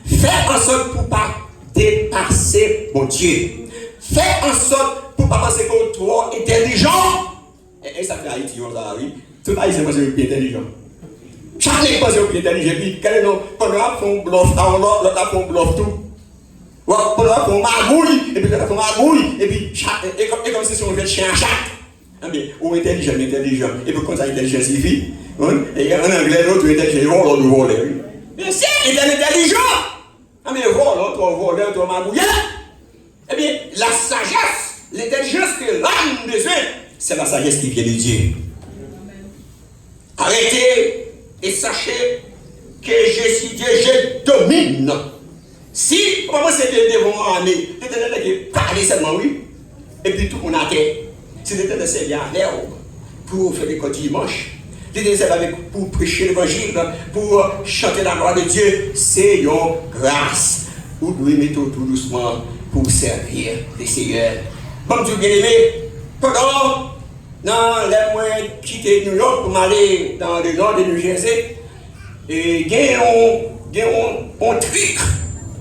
Fais en sorte pour ne pas dépasser mon Dieu. Fais en sorte pour ne pas penser que tu es intelligent. Et ça fait Haïti, oui. Tout Haïti, c'est plus intelligent. Chaque nègre pense plus intelligent. Puis, quel est le nom? Pendant qu'on font bluff, l'autre font bluff tout. Pendant qu'on font magouille, et puis l'autre font magouille, et puis, et comme si on fait chien à chaque. Ou intelligent, et puis quand ça intelligent signifie, Et en anglais, l'autre était chez l'autre voleur. Mais c'est, il est intelligent. Ah, mais voleur, toi voleur, toi magouillard. Eh bien, la sagesse, l'intelligence que l'âme a besoin, c'est la sagesse qui vient de Dieu. Arrêtez et sachez que je suis Dieu, je domine. Si, comment c'est devant l'armée, l'éternel qui parler seulement, oui, et puis tout on a fait. Si l'éternel s'est bien à l'herbe pour faire des côtes dimanche, l'éternel pour prêcher l'évangile, pour chanter la gloire de Dieu, c'est une grâce. Vous devez mettre tout doucement pour servir les seigneurs. Bon Dieu bien-aimé, pendant les mois quitter New York pour m'aller dans le nord de New Jersey, et il y a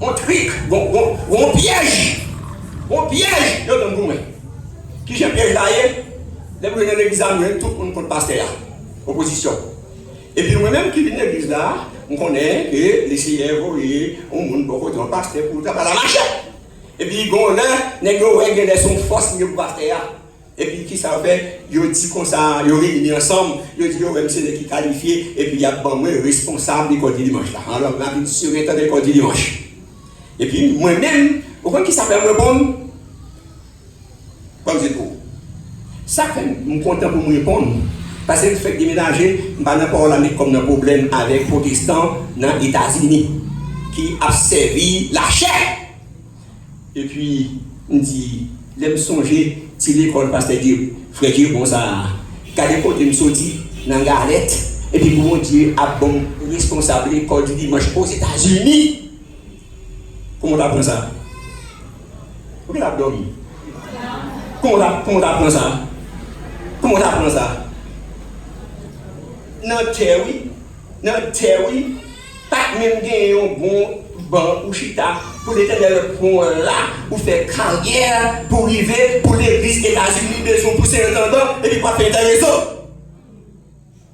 un truc, un piège, qui j'ai un piège là, les gens de l'église, tout le monde contre pasteur, opposition. Et puis moi-même qui viens de l'église là, on connaît que les seigneurs, on monde beaucoup de pasteur pour travailler la marche. Et puis, les gens sont force pour pasteur. Et puis, qui savait, ils dit comme ça, ils réunis ensemble, ils disent, même c'est qui qualifié, et puis il y a bon responsable du code du dimanche là. Alors, on a une surintendant du code du dimanche. Et puis, moi-même, vous voyez qui s'appelle moi bon? Comme c'est tout. Ça fait, je suis content pour me répondre. Parce que le fait de déménager, je ne vais pas parler comme un problème avec les protestants dans les États-Unis, qui a servi la chair. Et puis, on dit, je me songer, si l'école pasteur dit, frère Dieu, bon ça, quand les côtés me sorti dans la galette, et puis mon Dieu a bon responsable de l'école du dimanche aux États-Unis. Comment tu apprends ça? Comment tu apprends ça? Comment tu apprends ça? Comment tu apprends ça? Dans terre, oui, pas même gagner un bon banc ou chita pour l'éternel pour là, pour faire carrière, pour arriver, pour l'église États-Unis, besoin pour ses entendants, et puis pas faire intéressant.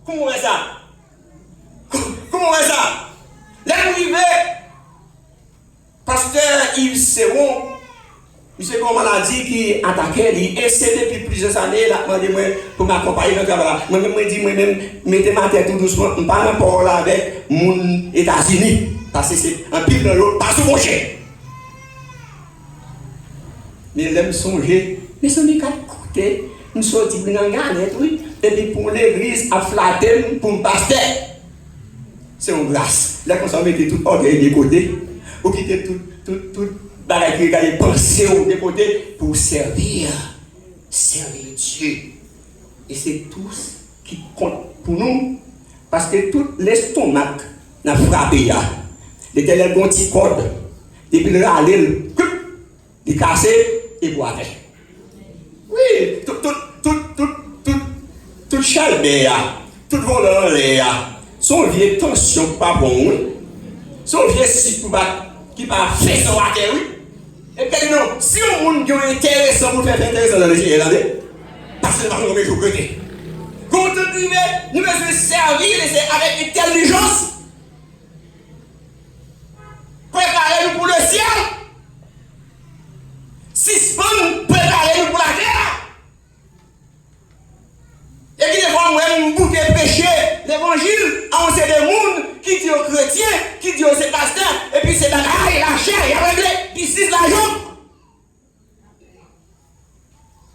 Comment est ça? Comment est ça? Là, vous arrivez, pasteur Yves Seron, monsieur comme maladie qui attaquait, il essaie depuis plusieurs années, là, demandé moi pour m'accompagner dans le travail. Moi-même, je dis, moi-même, mettez ma tête tout doucement, je ne parle pas là avec les États-Unis, parce que c'est un pile dans l'autre, pas sur mon chien. Mais je me songer, mais ce n'est qu'à côté, je suis sorti dans la galette, oui, et puis pour l'église, à flatter pour me passer. C'est une grâce. Là, quand on mettait tout orgueil de côté, ou quitter tout bagaille qui allait penser de côté pour servir Dieu. Et c'est tout ce qui compte pour nous, parce que tout l'estomac n'a frappé. L'éternel bon petit corde, depuis le râler, il cassé et boitait. Oui, tout chalbé, tout voleur, son vieux tension pas bon, son vieux site qui va faire son water, oui. Et puis non, si on monde qui est intéressant pour faire intéressant dans le ciel, parce que nous avons toujours côté. Quand nous devons servir avec intelligence, préparez-nous pour le ciel. Suspendez, préparez-nous pour la terre. Et puis, des fois, nous bouquet péché, l'évangile, on sait des mondes qui disent aux chrétiens, qui disent aux pasteurs, et puis c'est la chair, il y a réglé, puis c'est l'argent.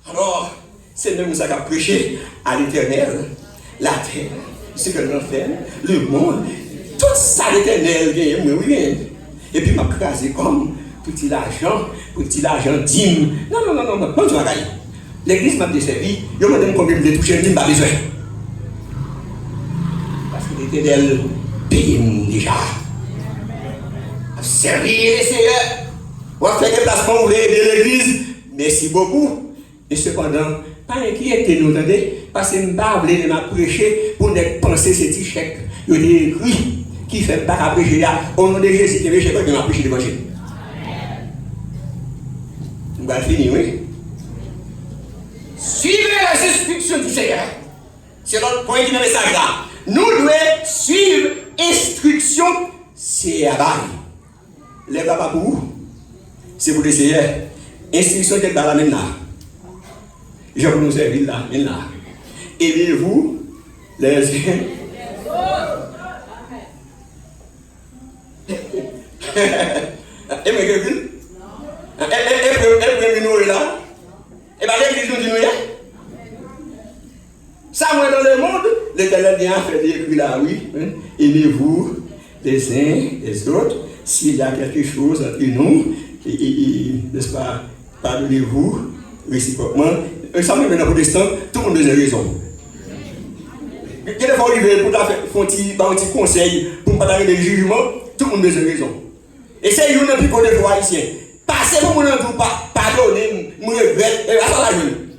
Alors, c'est même ça qu'a prêché à l'éternel, la terre, ce que l'on fait, le monde, tout ça l'éternel vient, oui. Et puis, m'a crasé comme petit l'argent dîme. Non, tu vas gagner. L'église m'a desservi, je me demande combien de toucher, je n'ai pas besoin. Parce que l'éternel paye déjà. Servir les seigneurs. On va faire des placements, vous voulez aider l'église. Merci beaucoup. Et cependant, pas inquiétez nous, attendez, parce que je ne vais pas prêcher pour ne penser ces petits chèques. Il y a des écrits qui ne font pas à prêcher là. Au nom de Jésus, qui est chèque, qui m'a prêché l'évangile. On va finir, oui. Suivez les instructions du Seigneur. C'est notre point du message là. Nous devons suivre instruction, c'est à bail. Les papas pour vous, c'est pour les seigneurs. Instruction qui est dans la main là. Je vais nous servir là, maintenant. Aimez-vous les uns Et mais quelqu'un? Et nous là? Et bien l'église nous dit nous ça, moi dans le monde, l'Éternel vient faire des écrits là, oui. Aimez-vous les uns les autres. S'il y a quelque chose entre nous, n'est-ce pas, pardonnez-vous réciproquement. Ça me met dans le protestant, tout le monde a raison. Quel est arrivé pour faire un petit conseil, pour ne pas donner de jugement, tout le monde a raison. Et c'est une plus qu'on est haïtien. Passez pour mon entour, pardonnez, je regrette, et à ça la jeune.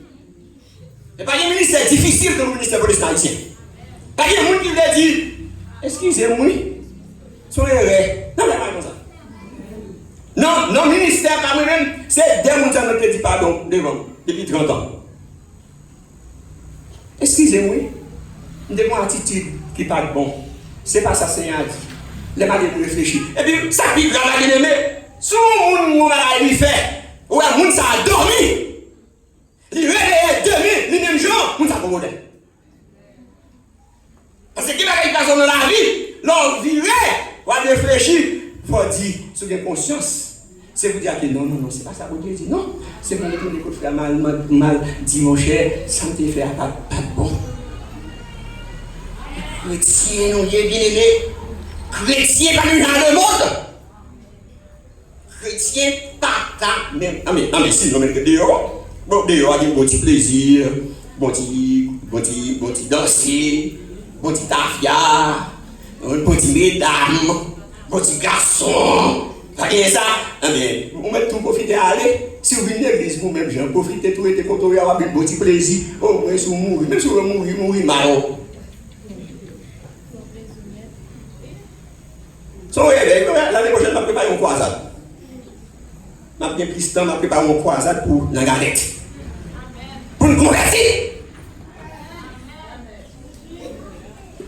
Et pas un ministère difficile comme le ministère protestant haïtien. Pas un monde qui veut dire, excusez-moi, soyez vrai. Non, mais pas comme ça. Non, ministère, pas moi-même, c'est des gens qui ont dit pardon devant, depuis 30 ans. Excusez-moi, je une attitude qui n'est pas bon. Ce n'est pas ça, Seigneur dit. Les malades pour réfléchir. Et puis, ça pique dans la bien-aimée. Si on a fait, ou un monde ça a dormi. Il réveille demi, les mêmes jours, on s'en va. Parce que qui va passer dans la vie, l'on vivait, on va réfléchir, il faut dire, sous des conscience. C'est pour dire que non, c'est pas ça que Dieu dit. Non, c'est pour dire que l'écoute frère mal dit mon cher, ça me fait pas bon. Chrétien, nous bien aimé. Chrétien, pas nous dans le monde. Chrétien, pas même. Ah mais si, nous mettons dehors. Bon, dehors, il y a un petit plaisir, bon petit danser, bon petit tafia, un petit mesdames, bon petit garçon. Voyez ça? Mais on met tout profiter à aller. Si vous venez à l'église, vous-même, j'en profitez tout et content, vous avez un petit plaisir. Oh, mais si vous mourrez, même si vous mourrez, marron. L'année prochaine, je vais préparer une croisade. Je vais plus de temps, je vais préparer une croisade pour la galette. Pour nous convertir.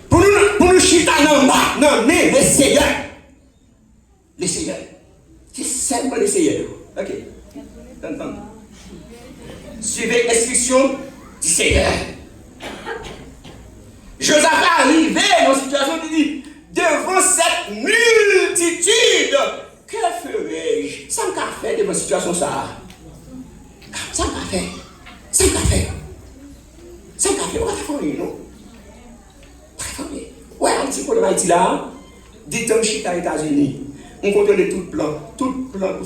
Pour nous chita dans bas, non, mais les seigneurs. Les seigneurs. C'est seulement les seigneurs. Ok. T'entends? Suivez l'instruction du Seigneur. Josaphat est arrivé dans une situation qui dit, devant cette multitude, que ferai-je? Ça m'a fait devant cette situation ça. Ça m'a fait. On va faire non? Ouais, un petit peu de Haïti là, dit un chita aux États-Unis. On contrôle tout plan pour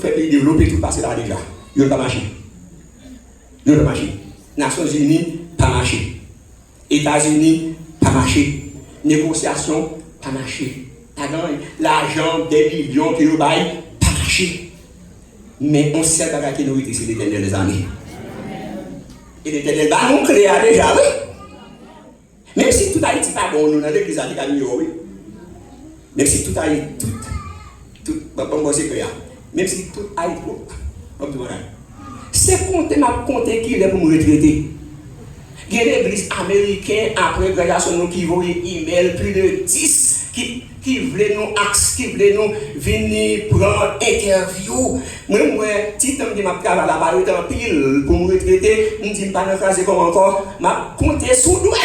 faire pays développer, tout passer là déjà. Il n'y a pas marché. Nations Unies, pas marché. États-Unis, pas marché. Négociation, pas marché. L'argent des millions que nous baillons, pas marché. Mais on sait pas qui nous était ces dernières années. Et l'Éternel va nous créer déjà, oui. Même si tout Haïti pas bon, nous dans l'église à Camille, oui. Même si tout Haïti, même si tout Haïti, c'est compter qui est pour me retraiter. Il y a des églises américaines après graduation qui voient email plus de 10 qui voulaient nous venir prendre interview. Moi, si tu me dis que je vais travailler en pile pour me retraiter, je ne dis pas de comme encore, je compter sous douette.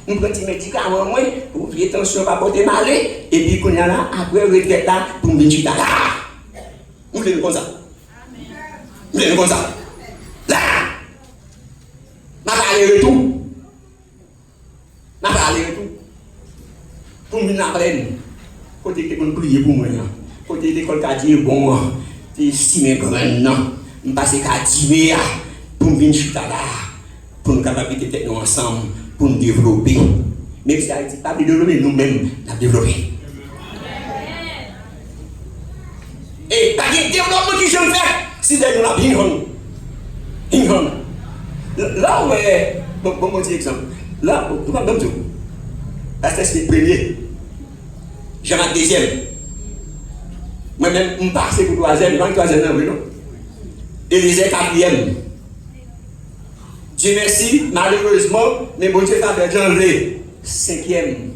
Je prends des médicaments pour faire attention à ne pas porter mal. Et puis, quand il y a là, après retraite là, pour me dire là. Nous voulons comme ça. Nous voulons comme ça. Là, je vais aller retour. Pour me dire après, côté que on prie pour moi, côté l'école qui dit bon, c'est si mes grands, je passe qu'à 10 pour venir chuter là, pour nous capables de être ensemble, pour nous développer. Même si Haïti pas développer, nous-mêmes, nous développer. Et pas de développement qui je me fais, si nous avons bien. Là où est, bon exemple, là, vous ne pouvez pas dire. Là, c'est le premier. J'en ai le deuxième. Moi-même, je passe pour le troisième, 23e, non? Et les quatrième. Dieu merci, malheureusement, mais bon Dieu a fait janvier, 5e.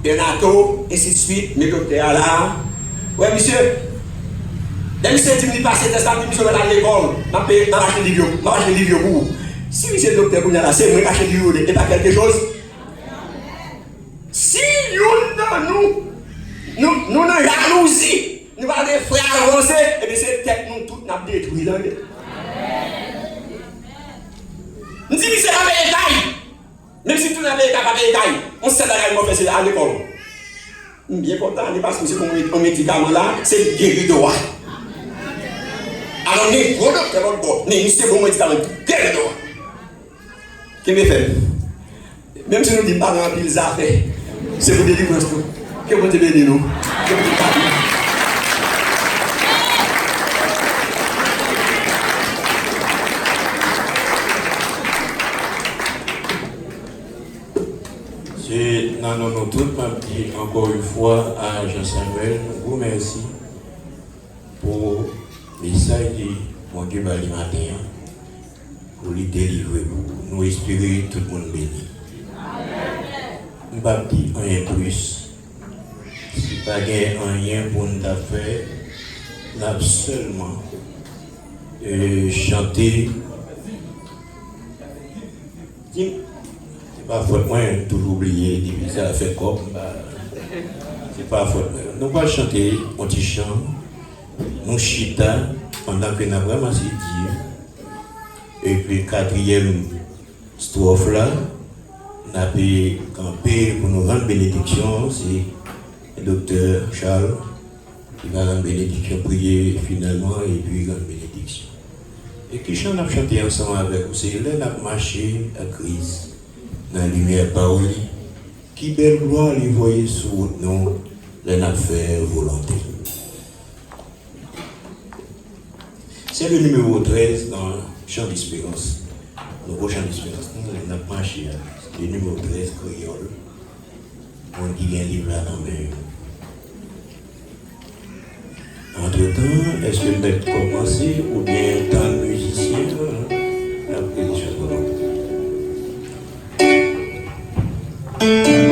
Benato, ainsi de suite, mes docteurs là. Ouais, monsieur. Les monsieur dit passer test à monsieur à l'école, m'a acheté des livres, pour vous. Si monsieur le docteur là, c'est moi qui achète des livres et pas quelque chose. n'a pas détruit. On dit que c'est la paix. Même si tout le monde est capable de payer, on sait que c'est à l'école. Je suis bien content parce que c'est un médicament là, c'est guéridor. Alors, nous avons un docteur, nous avons un médicament guéridor. Qu'est-ce que fait? Même si nous disons pas dans les affaires, c'est pour délivrer tout. Que vous bénisse nous. C'est dans nos toutes, ma petite, encore une fois à Jean-Samuel, vous remercie pour le message de mon Dieu le matin, pour lui délivrer, pour nous espérer tout le monde béni. Je ne vais pas dire rien plus. Si pas rien pour nous faire, nous avons seulement chanter. C'est pas faute moi, toujours oublié, diviser à faire comme. C'est pas faute. Nous allons chanter un petit chant, nous chita pendant que nous avons vraiment dit. Et puis, quatrième strophe là, nous avons campé pour nous rendre bénédiction. C'est le docteur Charles qui va rendre bénédiction, prier finalement et puis rendre bénédiction. Et qui chante, nous chanté ensemble avec vous. C'est là qu'on a marché à crise. Dans la lumière parole, qui belle gloire lui voyait sous nous, les affaires volonté. C'est le numéro 13 dans Chant d'Espérance. Le prochain d'Espérance, nous avons marché à le numéro 13 créole. On dit un livre là dans mes. Entre-temps, est-ce que nous allons commencer ou bien tant de musiciens la prédiction de l'autre? Thank you.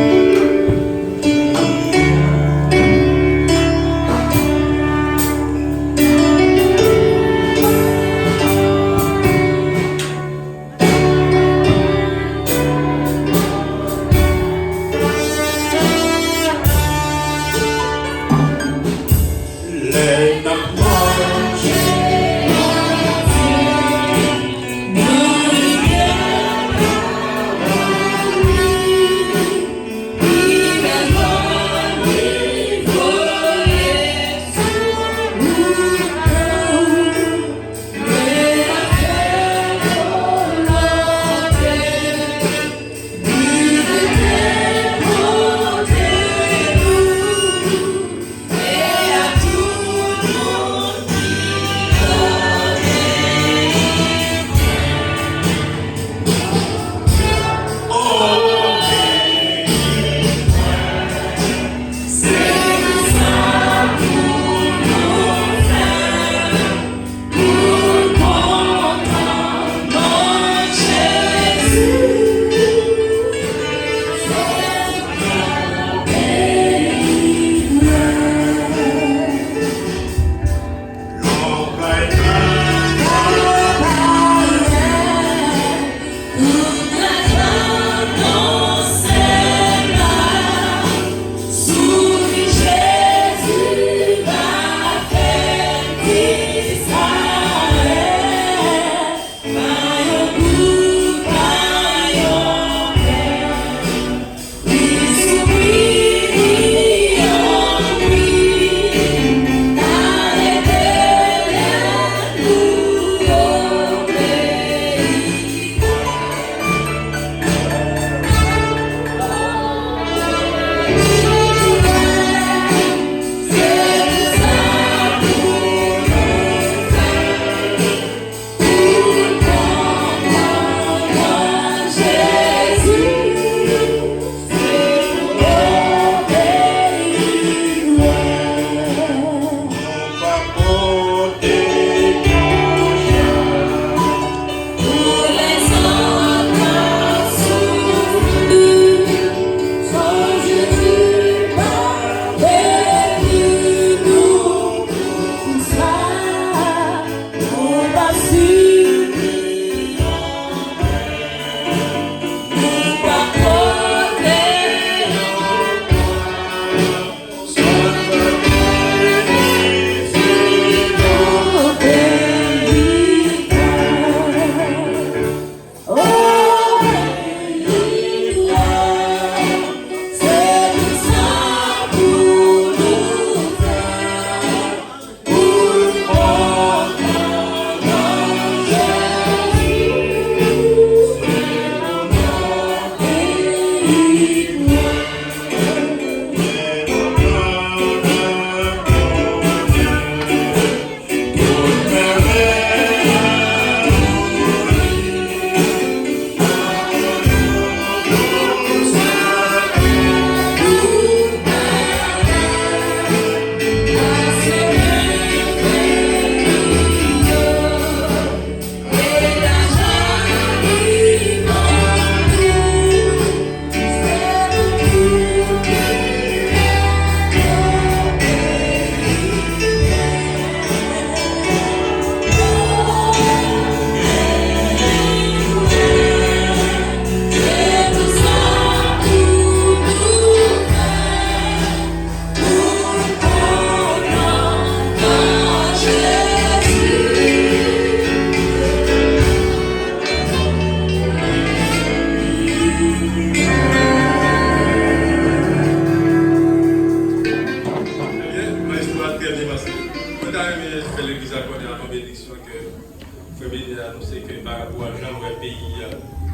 permettez d'annoncer que par rapport à Jean, le pays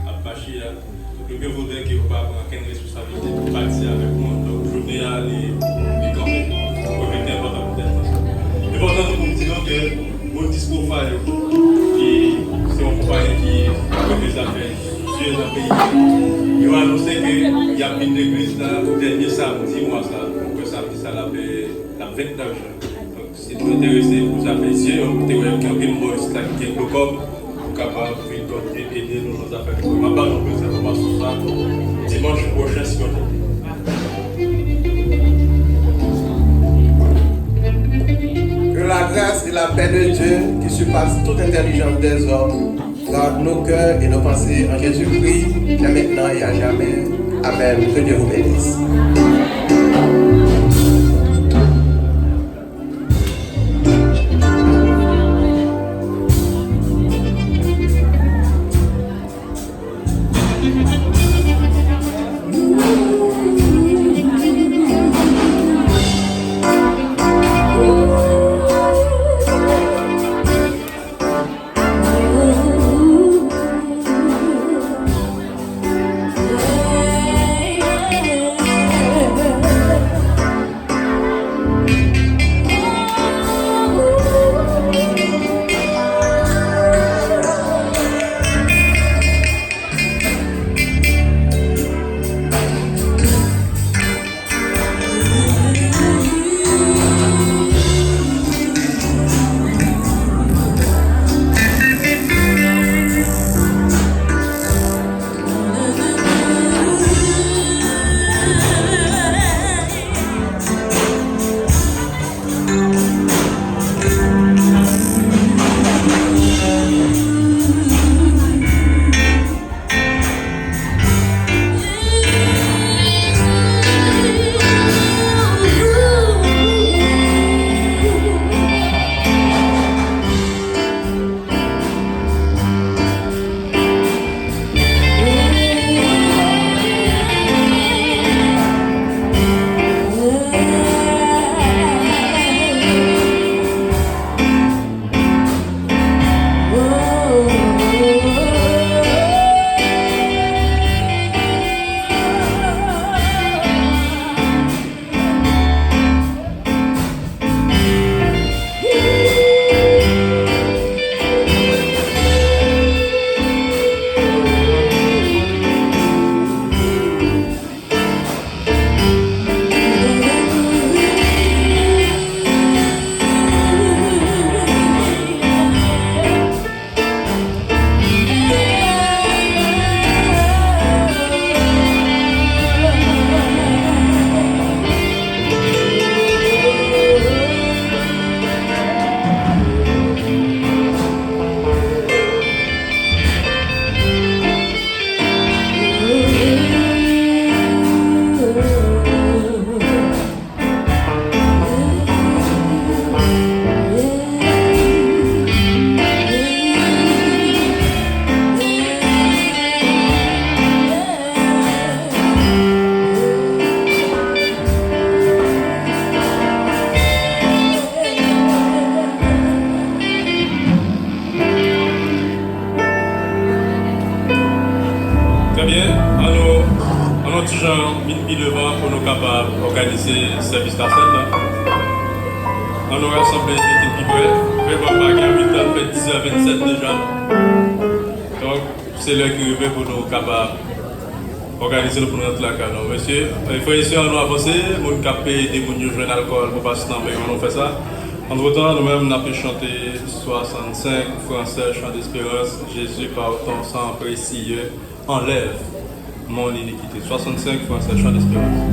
a marché. Le mieux vaudrait que vous ne preniez aucune responsabilité pour partir avec moi. Donc, je venais à les camper. Pour éviter un peu de temps. L'important, c'est pour dire que mon discours faille. Et c'est un compagnie qui a fait des affaires, Dieu dans le pays. Ils ont annoncé qu'il y a une église là, le dernier samedi, moi, ça, le samedi, ça l'a fait la 29 juin. Donc, si vous êtes intéressé, vous avez essayé, vous avez campé le Moïse, qui est le corps, pour capable d'aider nous dans nos affaires. Je ne vais pas non plus cette information ça. Dimanche prochain, si vous Que la grâce et la paix de Dieu, qui surpasse toute intelligence des hommes, garde nos cœurs et nos pensées en Jésus-Christ, dès maintenant et à jamais. Amen. Que Dieu vous bénisse. devant pour nous capables d'organiser le service d'ascenseur. On nous rassemblé l'équipe qui peut. Vraiment pas gagner 10h27 déjà. Donc c'est l'heure qui est pour nous capables d'organiser pour notre lac. Monsieur, il faut essayer de nous avancer, nous caper des gens jouer l'alcool pour passer dans le pays, on fait ça. Entre-temps, nous-mêmes, nous avons chanté 65 français, chant d'espérance. Jésus, par ton sang précieux, enlève mon iniquité. 65 français, chant d'espérance.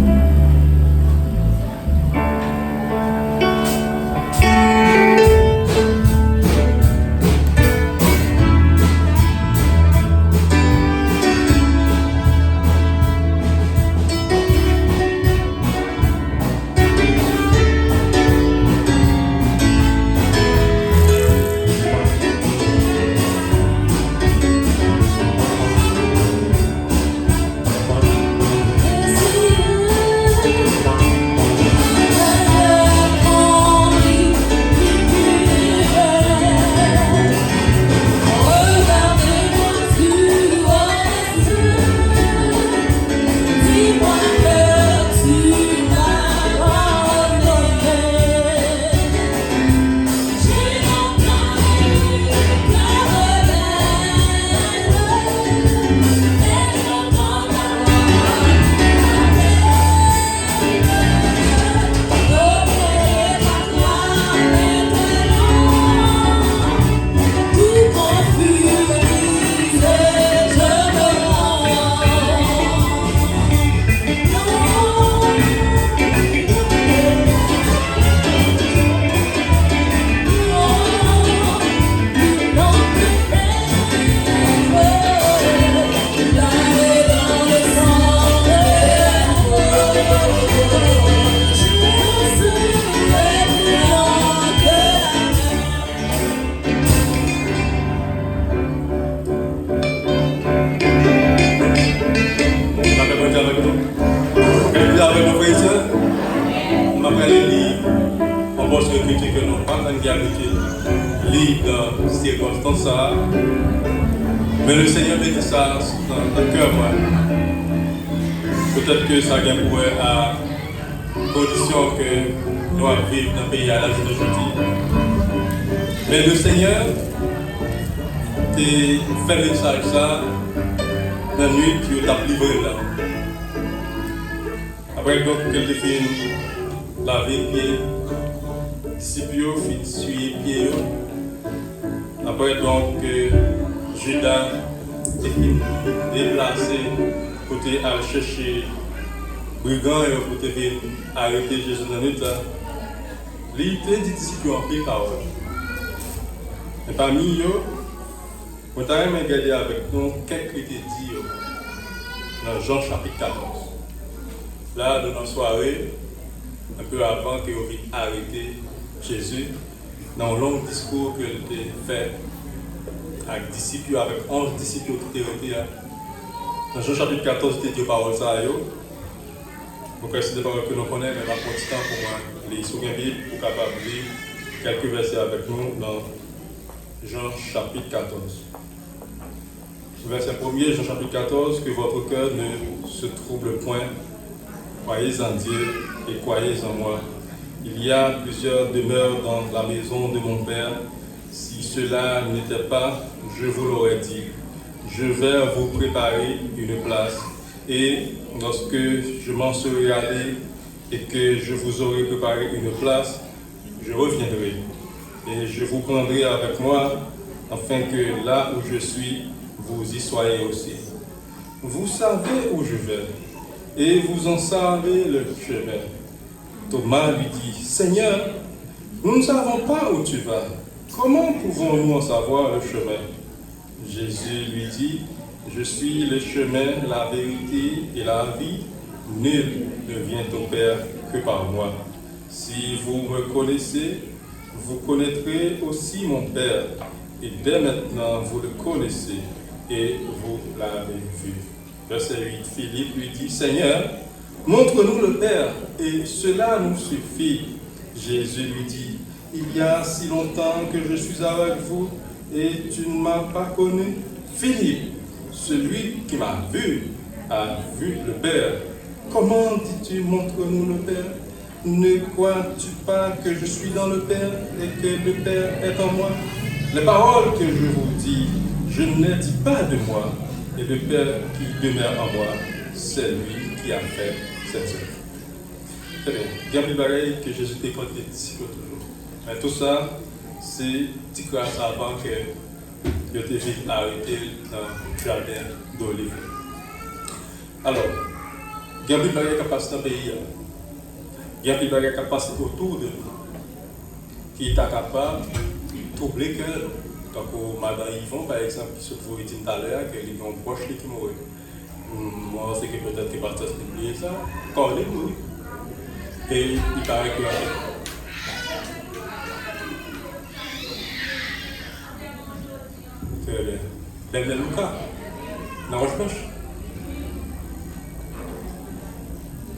Si recruter que nous pas en gravité, dans ces circonstances. Mais le Seigneur me dit ça dans le cœur, moi. Peut-être que ça vient pour à condition que nous vivons dans le pays à la journée d'aujourd'hui. Mais le Seigneur a fait le message ça dans la nuit qui t'a livré là. Après donc qu'elle définit la vie, disciples fin suivre pied. Après donc Judas est déplacé côté à chercher brigands et côté venir arrêter Jésus dans le temps. Il était dit disciples en pile parole. Et parmi eux, on a regardé avec nous quelques qui étaient dit dans Jean chapitre 14. Là, dans notre soirée, un peu avant que vous veniez arrêter Jésus, dans un long discours qu'il a fait avec disciples, avec 11 disciples qui étaient restés là. Dans Jean chapitre 14, il était dit parole ça. Donc, c'est des paroles que nous connaissons, mais pas pour le temps pour moi. Les souviens Bible pour capable de lire quelques versets avec nous dans Jean chapitre 14. Verset 1er, Jean chapitre 14, que votre cœur ne se trouble point. Croyez en Dieu et croyez en moi. Il y a plusieurs demeures dans la maison de mon Père. Si cela n'était pas, je vous l'aurais dit. Je vais vous préparer une place. Et lorsque je m'en serai allé et que je vous aurai préparé une place, je reviendrai. Et je vous prendrai avec moi, afin que là où je suis, vous y soyez aussi. Vous savez où je vais, et vous en savez le chemin. Thomas lui dit, Seigneur, nous ne savons pas où tu vas. Comment pouvons-nous en savoir le chemin? Jésus lui dit, je suis le chemin, la vérité et la vie. Nul ne vient au Père que par moi. Si vous me connaissez, vous connaîtrez aussi mon Père. Et dès maintenant, vous le connaissez et vous l'avez vu. Verset 8, Philippe lui dit, Seigneur, montre-nous le Père, et cela nous suffit. Jésus lui dit, il y a si longtemps que je suis avec vous, et tu ne m'as pas connu. Philippe, celui qui m'a vu a vu le Père. Comment dis-tu, montre-nous le Père? Ne crois-tu pas que je suis dans le Père et que le Père est en moi? Les paroles que je vous dis, je ne les dis pas de moi, et le Père qui demeure en moi, c'est lui qui a fait cette œuvre. Très bien. Bien plus pareil que Jésus t'ait compté les disciples toujours. Mais tout ça, c'est petit grâce avant que je t'ai vite arrêté dans le jardin d'olive. Alors, il y a plus pareil qui passe dans le pays. Il y a plus pareil qui passe autour de nous, qui est capable de troubler le cœur. Donc, Madame Yvon, par exemple, qui se trouve dit tout à l'heure, qu'il y a un proche qui mourit. Moi, c'est que peut-être qu'il va oublier ça. Quand il mourit. Et il paraît que très bien. Ben Lucas, dans Roche-Poche.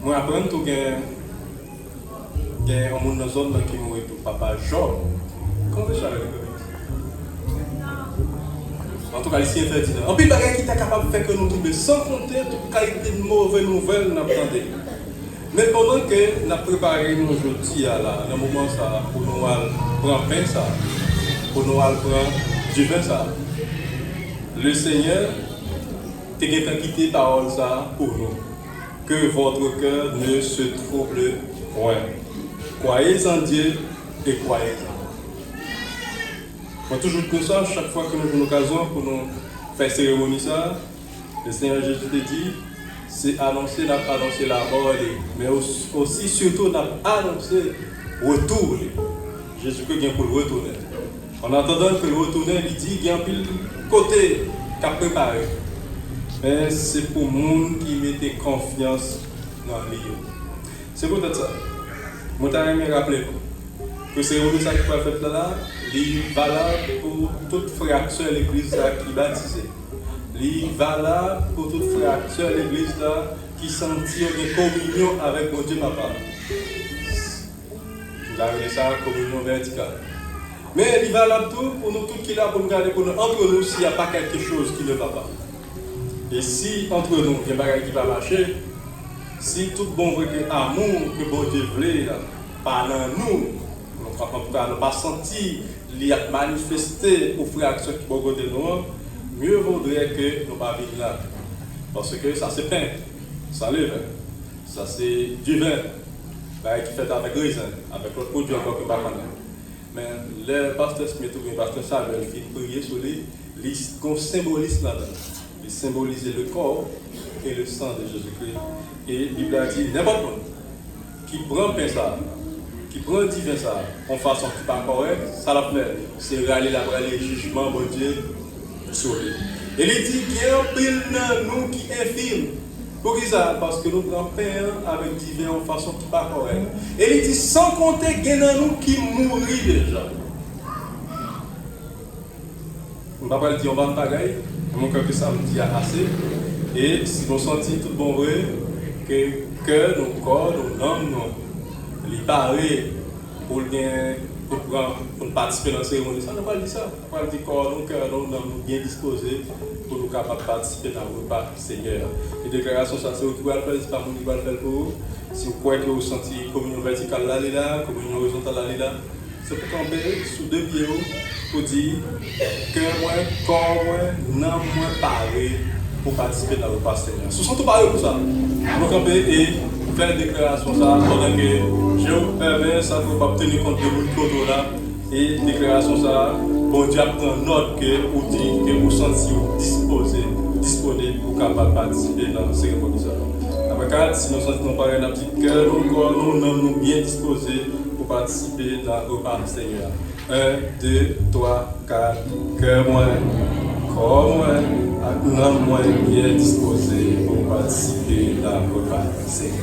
Moi, après, tout il y a un monde dans la zone qui mourit pour papa Jean. Comment ça va? En tout cas, ici, Ferdinand. En plus, il y a qui est capable de faire que nous trouvions sans compter toute qualité de mauvaises nouvelles nous attendons. Mais pendant que nous préparons aujourd'hui, dans le moment ça, pour nous prendre pain, ça, pour nous prendre du vin, ça, le Seigneur t'a quitté parole ça pour nous. Que votre cœur ne se trouble point. Croyez en Dieu et croyez en moi. Moi, toujours comme ça, chaque fois que nous avons l'occasion pour nous faire cérémonie, ça, le Seigneur Jésus te dit, c'est annoncer la mort, mais aussi, surtout, annoncer le retour. Jésus-Christ vient pour le retourner. En attendant que le retourner, il dit qu'il y a un pile côté qu'a préparé. Mais c'est pour les gens qui mettent confiance dans lui. C'est peut-être ça. Je t'ai rappelé que c'est ça qui va faire là, il est valable pour toute frère de l'église qui est baptisée. Il est valable pour toute frère de l'église qui sentit une communion avec mon Dieu Papa. Dans ça, communion verticale. Mais il va là tout pour nous tous qui là pour nous garder pour nous entre nous s'il n'y a pas quelque chose qui ne va pas. Et si entre nous il y a des choses qui va marcher, si tout bon vrai que amour que bon Dieu veut par nous, nous ne pas sentir il a manifesté aux frères qui sont côté nous, mieux vaudrait que nous ne pas vivre là. Parce que ça c'est pain, ça lève, ça c'est du vin, qui fait avec raisin, avec l'autre produit encore que pas connaître. Mais le pasteur Smith ou le pasteur Samuel qui prier sur lui, il symbolise là-dedans. Il symbolise le corps et le sang de Jésus-Christ. Et la Bible a dit n'importe qui prend pain ça, qui prend du vin ça, en façon qui n'est pas correcte, ça l'a fait. C'est aller là pour les jugements, bon Dieu, sur lui. Et il dit qu'il y a un pile dans nous qui est infime. Pour ça, parce que nous prenons pain avec du vin en façon qui n'est pas correcte. Et il dit sans compter qu'il y a nous qui mourent déjà. On ne va pas dire on va me pagaille, mon cœur que ça me dit assez. Et si nous sentons tout bon vrai, que nos corps, nos âmes, les barrer pour participer dans la cérémonie, ça n'a pas dit ça. On va dire corps, nos cœurs, nos âmes bien disposés pour nous capables de participer dans le repas Seigneur. Et déclaration, ça c'est vous qui va le faire, c'est pas vous qui va le faire pour vous. Si vous croyez que vous sentez communion verticale là, communion horizontale là, c'est pour camper sous deux pieds pour dire que moi, corps, moi, non, moi, parler pour participer dans le repas Seigneur. Ce sont tous pareils pour ça. Nous camper et faire une déclaration ça pendant que je permets ça pour pas tenir compte de votre là et déclaration ça. Bon Dieu prend note que vous dites que vous sentez disponible pour capable participer dans la cérémonie. Après, si nous sentons pareil dans notre cœur, nous sommes bien disposés pour participer dans le repas Seigneur. 1, 2, 3, 4, cœur moins, corps moins, âme moins bien disposés pour participer dans le repas Seigneur.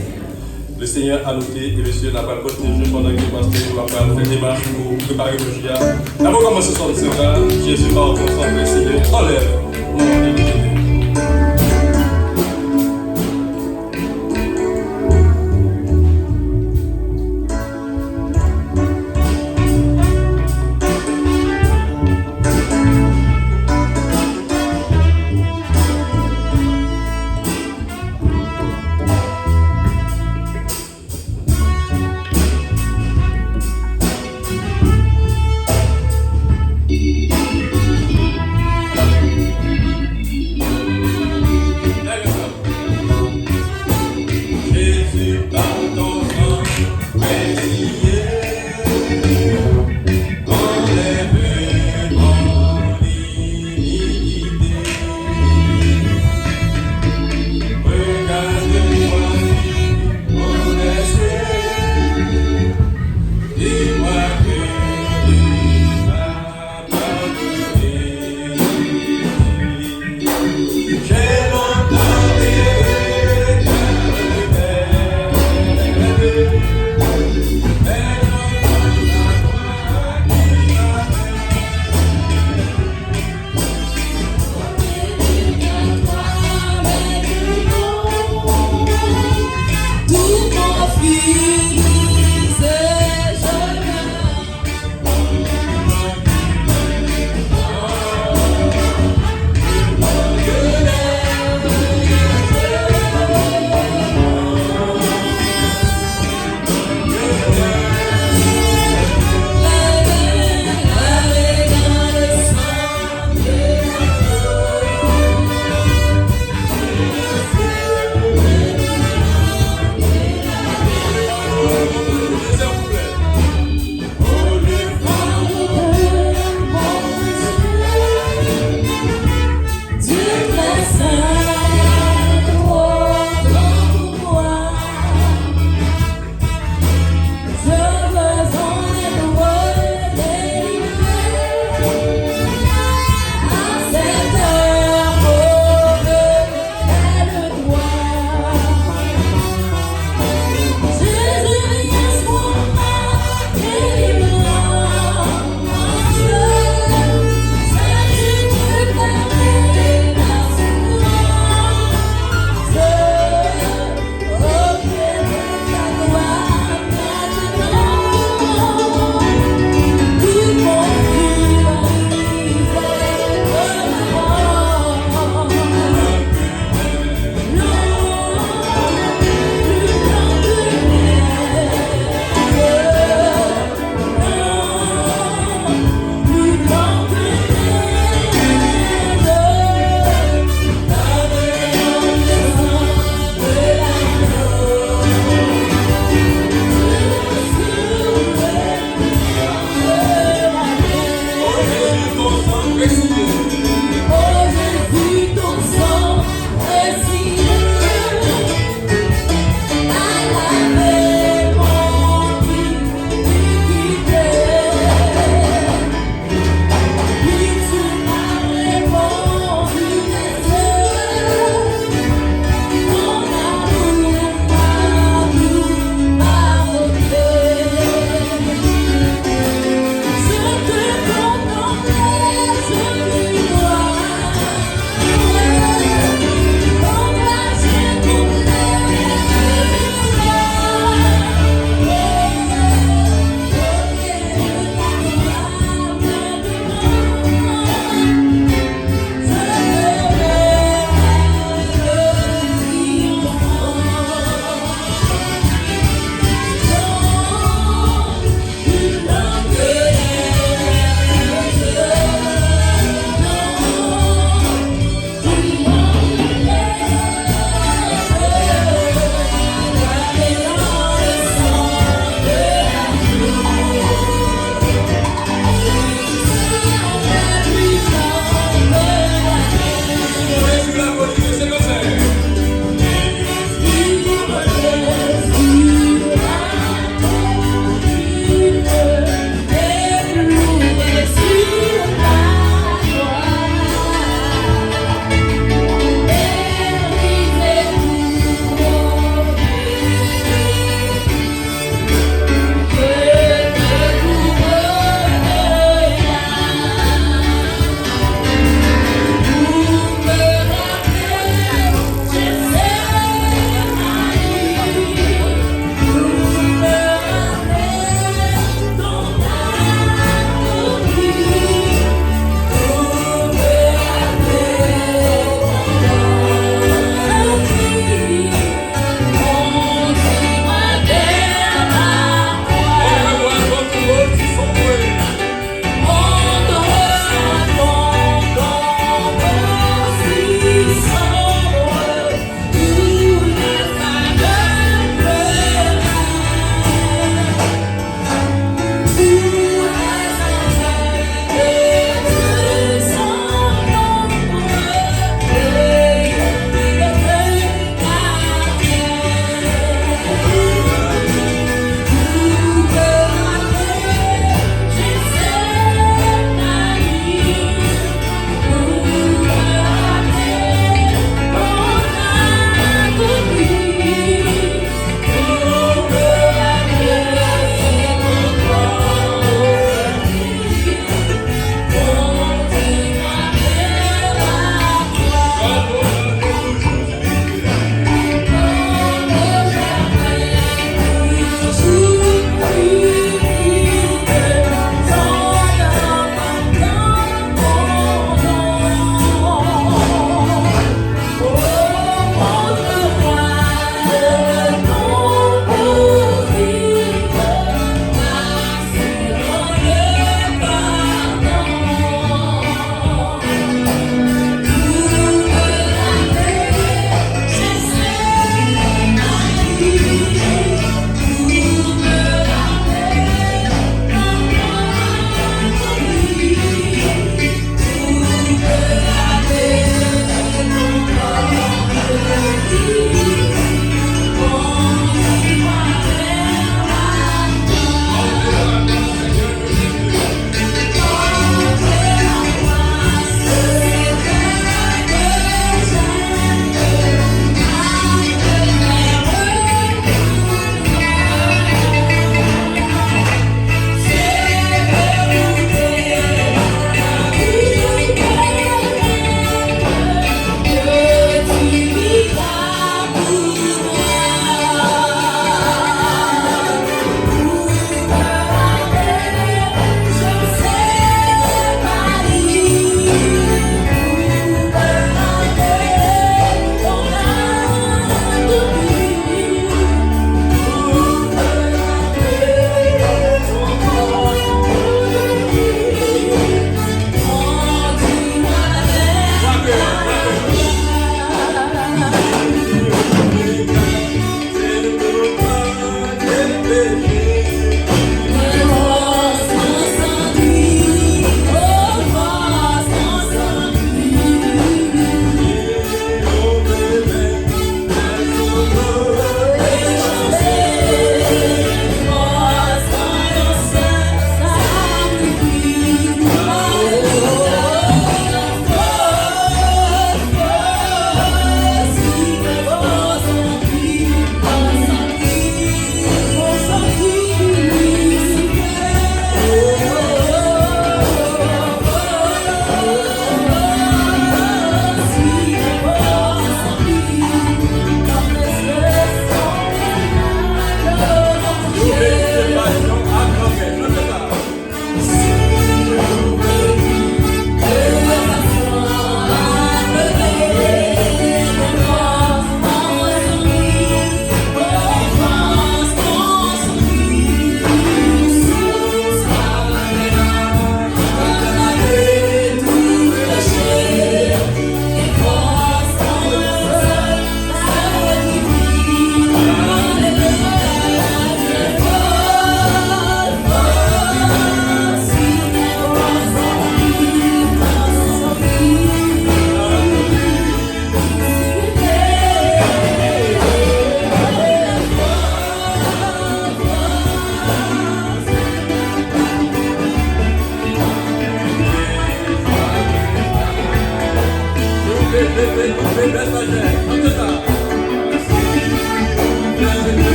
Le Seigneur a noté et le Seigneur n'a pas protégé pendant que le pasteur va faire des démarches pour préparer le GIA. Avant de commencer son service, Jésus va concentrer, Seigneur, enlève mon iniquité.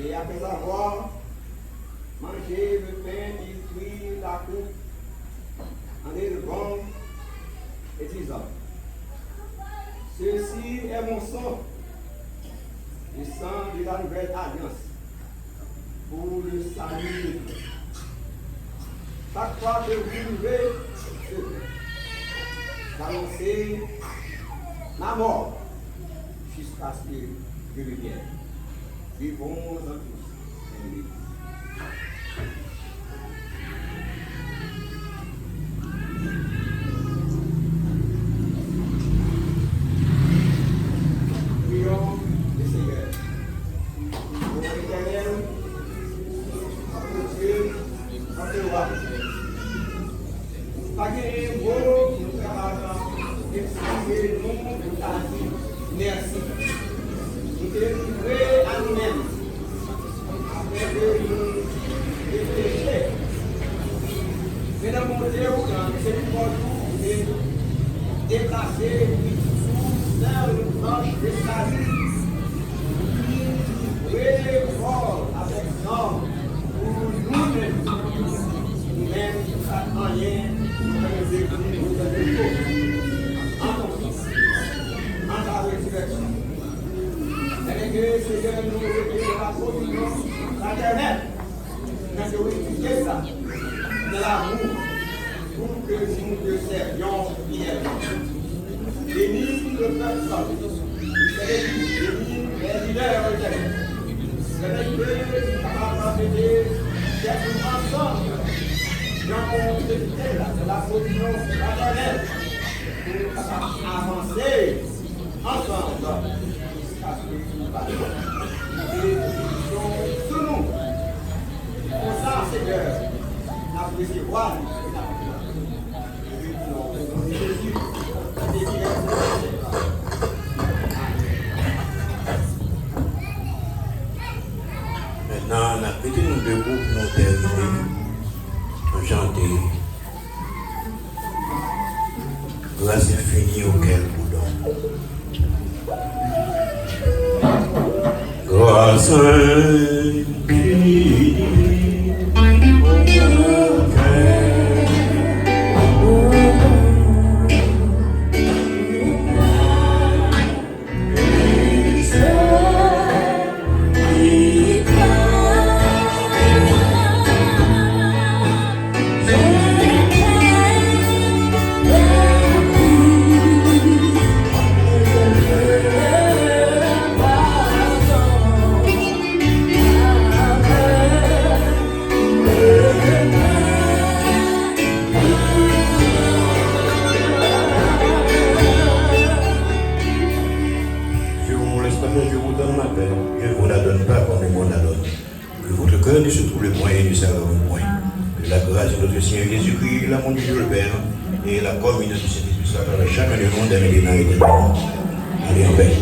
Et après avoir mangé le pain, il prit la coupe en élevant et disant, ceci est mon sang, le sang de la nouvelle alliance, pour le salut. Chaque fois que vous levez, d'annoncer ma mort jusqu'à ce que je revienne. Vivons en tous. Prions le Seigneur. Ô Éternel, notre Dieu, notre roi, pas que vous nous travaillons, exprimer le nom de ta vie. Merci. Nous te livrons à nous-mêmes, afin de nous réfléchir. Mesdames, mon Dieu, c'est une bonne chose de déplacer sous une branche de salut. Oui, fort avec nous, pour nous-mêmes. Nous-mêmes, ça n'a rien, nous devons en ton Fils, en ta résurrection. Et que Seigneur nous révèle la communion fraternelle, mais de réfugier ça, de l'amour, pour que nous te servions fidèlement. Bénis le peuple saint, bénis les leaders éternels, bénis que capables d'être ensemble dans la communion fraternelle, pour avancer ensemble. Et sous nous, pour ça, Seigneur, appréciez voir Jésus, maintenant, on a petit nombre de groupes nous terminés, on chanter grâce infinie auquel boudon. Grâce infinie auquel le Seigneur Jésus-Christ, l'amour de Dieu le Père, et la communion du Saint-Esprit soit avec chacun de nous, dès maintenant et éternellement. Allez en paix.